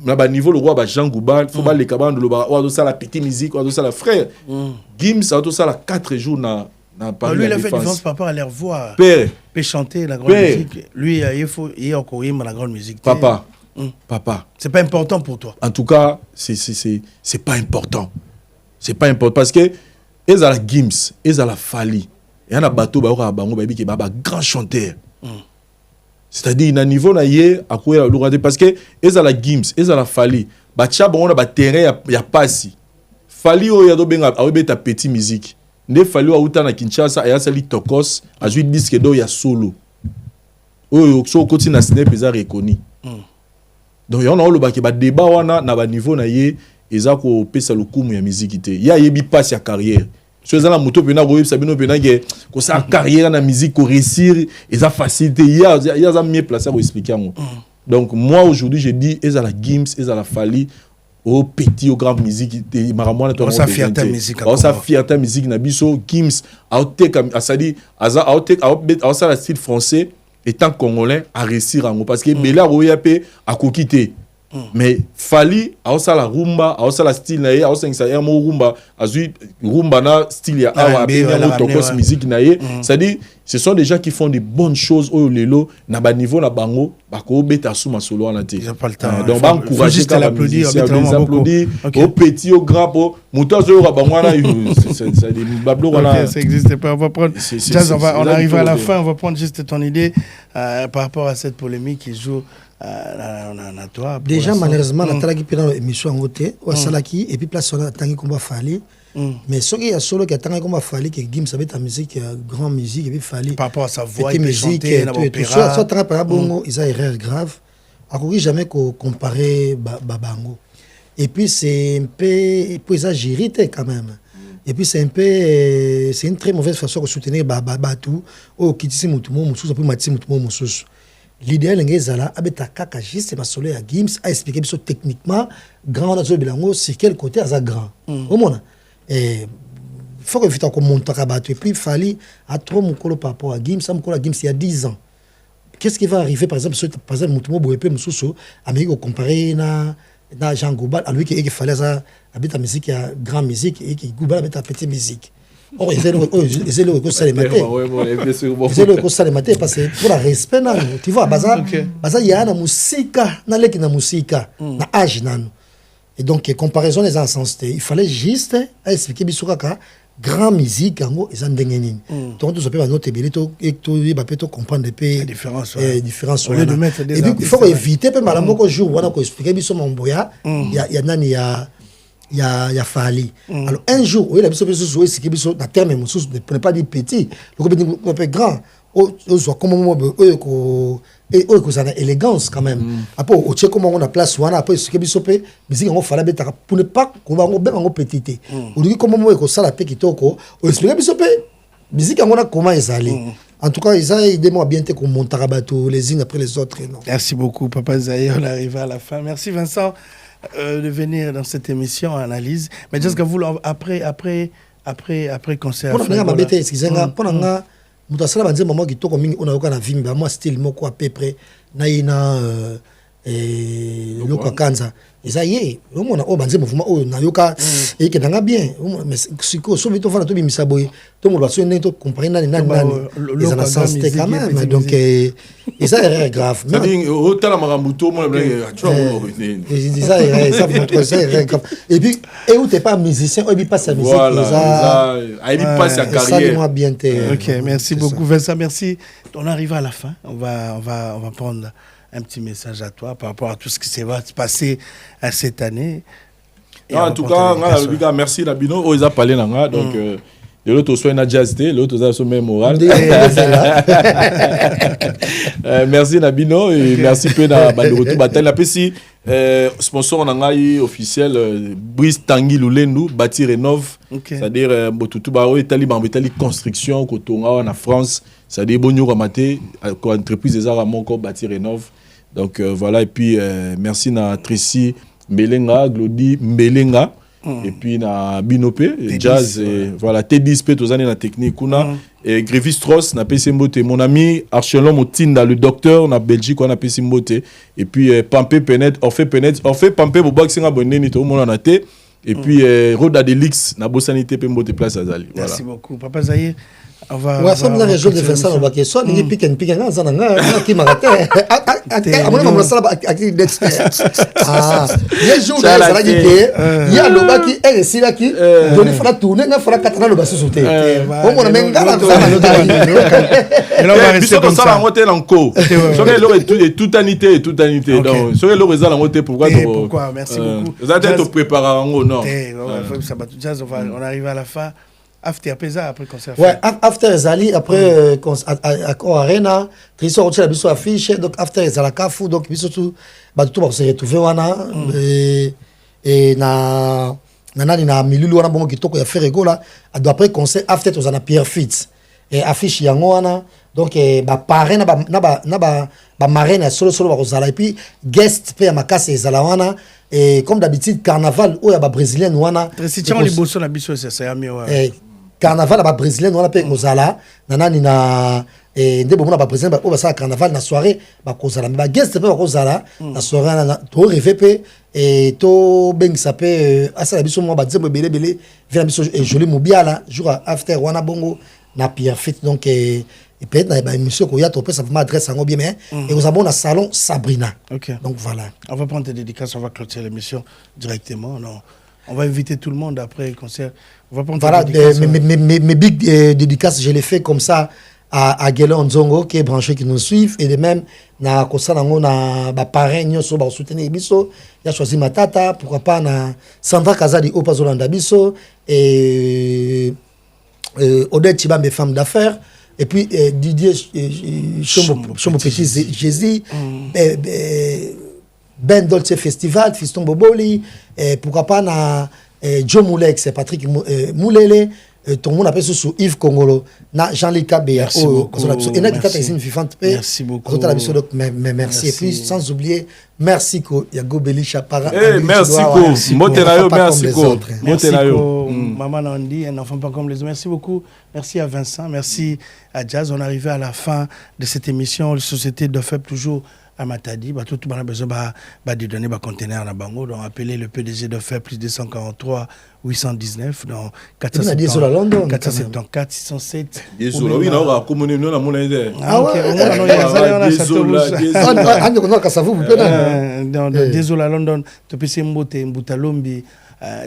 Na niveau le roi Jean Goubal, faut pas les cabanes de ça la petite musique, ça la frère. Gims a tout ça la 4 jours na Paris. Lui il a fait différence par rapport à leur voix. Père, peut chanter la grande musique. Lui il faut encore la grande musique. Papa. C'est pas important pour toi. En tout cas, c'est pas important. C'est pas important parce que ils a la Gims, ils a la Fally. Et on a bateau ba bango ba bi ba grand chanteur. C'est-à-dire na niveau na ye akoya lugade parce que eza la Gims eza la Fally ba tcha bon na ba terrain ya pasi Fally o ya do benga awebeta petit musique ne Fally auta na Kinshasa ya sali tokos azui disque do ya solo oyo so koti na snap eza reconnu donc on a lo ba ke ba débat wana na ba niveau na ye eza ko pesa lokumu ya musique te ya yebi passe ya carrière. Si vous avez la moto, vous avez une carrière dans la musique, pour réussir, ils ont facilité. Il y a mieux placé pour expliquer. Donc, moi, aujourd'hui, je dis, ils ont la Gims, ils ont la Fally, au petit, au grand musique. On s'est fier ta musique. On s'est fier ta musique. Gims, a ça, le style français, étant congolais, à réussir. Parce que Bela, a coquité. Mais Fally a aussi la rumba, a aussi la style naie, a aussi un rumba, a aussi rumba na style ya awa na tokos musique naie. C'est-à-dire, ce sont des gens qui font des bonnes choses au lelo na ba niveau na bango, ba ko beta suma solo na te. Ils ont pas le temps. Donc ba encourager à l'applaudir, applaudir au petit au grand po, muto zo ra bango na c'est des bablo wana. Ça existe pas, on va prendre Jazz, on arrive à la fin, on va prendre juste ton idée par rapport à cette polémique qui joue toi, déjà malheureusement la tala qui pendant émission en côté ou salaki et puis place on a tangi combat Fally mais ce qui a solo qui a tangi combat Fally que Gims avait ta musique grand musique et puis Fally par rapport à sa voix et musique et tout ça ça tra par bongo ils a erreur grave à courir jamais comparer babango et puis c'est un peu pour exagérer quand même et puis c'est un peu c'est une très mauvaise façon de soutenir tout au kitisi mutumo mususu pour matisi mutumo mususu. L'idéal est abeta kaka juste ma solo ya Gims a expliqué techniquement grand na zo bilango c'est quel côté à grand au moins et faut que vite qu'on monte à battre et puis Fally a trop mon colo par rapport à Gims ça mon colo à Gims il y a 10 ans qu'est-ce qui va arriver par exemple mutumo boepe mususu amérique comparé na Jean Goubal à lui qui fallait ça abeta musique ya grand musique et qui Goubal abeta petite musique. Oh, ils le parce que pour la respect tu vois baza ya na musika na leki na musika na âge nanu et donc comparaison les sens il fallait juste expliquer bisukaka grand musique ngo ils ont ndengeni donc tout ça peut noter belito et tout ba peut comprendre des différences au lieu de mettre des et puis il faut éviter peu malambo ko jour wana ko expliquer biso mamboya ya nani ya Fally. Alors un jour, il a besoin de jouer ce qui est dans terme ne pas dire petit, le peu grand. On soit comme et ça a élégance quand même. Après au tchèque comment on a place wana après ce qui est musique on fallait mettre pour ne pas qu'on va en petite. On dit comment on ça la pe kitoko, on explique biso pe musique on a comment ils allaient. En tout cas, ils ont aidé moi bien qu'on monte à bateau les uns après les autres. Merci beaucoup Papa Zahir, on arrive à la fin. Merci Vincent. De venir dans cette émission analyse mais juste que vous après concert pendant mutasala banze maman qui toko mingi on a na vimba moi style moko à peu près naina loka kanza ezaye on a banze mouvement o na yoka et que nanga bien mais siko so vite on va to bimisa boy to mo baso ne to comparer nani les en sens quand même donc et ça est grave mais au tala marambuto moi ça et puis et où t'es pas musicien et puis pas sa musique ça il passe sa carrière OK merci beaucoup Vincent merci on arrive à la fin on va prendre un petit message à toi par rapport à tout ce qui s'est passé cette année. En tout cas, merci Labino, ils ont parlé donc l'autre soit une jazz té, l'autre soit même moral. Merci Nabino et merci peu na Bandoroto Bataille. La PC sponsor nangai officiel Brice Tanguy Lulendu bâti rénove. C'est-à-dire botutu ba etali bambetali construction ko tonga en France, c'est-à-dire bonyo ramate entreprise des arts moko bâti rénove. Donc voilà et puis merci na Tracy Mbelenga, Glody Mbelenga. Et puis na Binopé jazz voilà T10 pe tozane na technique kuna et Grévis Strauss na PC Mbote mon ami Archelon Motinda le docteur na Belgique on a PC Mbote et puis Pampé Penet Orphée Pampé boxing a bonné to mon na té et puis Roda Delix na Bossanité pe Mbote place Azali voilà. Merci beaucoup Papa Zaïe. On va ouais, comme la région de Vincent, on va que soit les pique un zananga qui m'a raté. À mon moment ça à qui d'être. Ah, les jours là ça dit que il y a le bas qui est ici là qui donner fera tourner na fera katana le bas sauter. Au moins même gars ça va et là on va rester comme ça. En hôtel en co. Soki leur est toute anité donc soki leur est en hôtel pourquoi merci beaucoup. Vous allez te préparer en haut non. Ça va tout jazz on arrive à la fin. After Pesa après concert. Ouais, After Zali après à Arena, Trisor Rocher biso affiche donc After Zala Kafu donc biso tout ba tout va se retrouver wana et na milulu wana bongo kitoko ya Ferrego là après concert After tozana Pierre Fitz et affiche yango wana donc ba parrain na ba marraine solo ba kozala et puis guest pe ya makase ezala wana et comme d'habitude carnaval ou ya ba brésilienne wana Tristan liboso na biso c'est ami ouais. Carnaval à brésilien on appelle kozala nanani na nde bomona ba brésilien ba ça carnaval na soirée ba kozala mais ba guest pe ba kozala na soirée na to rêver pe et to beng ça pe asala biso mo ba dzembo belé vient biso et joli mobiala jour after wana bongo na Pierre Fit donc et peut-être na émission ko ya to pe ça vraiment adresse en bien mais et vous avons na salon Sabrina. OK. Donc voilà. On va prendre tes dédicaces, on va clôturer l'émission directement. Non. On va inviter tout le monde après le concert. On va prendre voilà, mes big dédicaces, je les fais comme ça à Guélon Nzongo qui est branché, qui nous suivent. Et de même, na Kosanango, na parrain, nyoso, ba soutenir biso. Il a choisi Matata, pourquoi pas na Sandra Kazadi, Opazolanda biso. Et Odette Chiba, mes femmes d'affaires. Et puis Didier Chombo Petit Jésus. Ben Dolce Festival, Fiston Boboli, pourquoi pas na Joe Moulex, Patrick Moulele, tout le monde appelle ça sur Yves Congolo, na Jean-Luc Kabé, merci beaucoup. Merci beaucoup. Merci. Et puis sans oublier, merci ko Yago Belisha para. Merci ko. Motenayo, merci ko. Motenayo. Maman Nandi, un enfant pas comme les autres. Merci beaucoup. Merci à Vincent, merci à Jazz. On est arrivé à la fin de cette émission. La société de FEB toujours à Matadi, tout le monde a besoin de donner un conteneur à Bango, donc appelez le PDG de FEB plus 243 819 donc 474 607. Désolé, oui, non, comme on est non, on est désolé à London, tu peux essayer Mbote, Mbutalombi,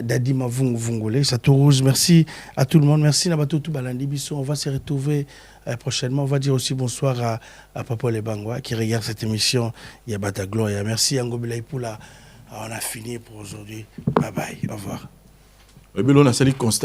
Dadi Mavungole, Château Rouge. Merci à tout le monde. Merci Nabato Balandi Bisso. On va se retrouver prochainement. On va dire aussi bonsoir à Papa Lebangwa qui regarde cette émission. Il y a Bata Gloria. Merci Yango Belaïpoula. On a fini pour aujourd'hui. Bye bye. Au revoir. On a sali constat.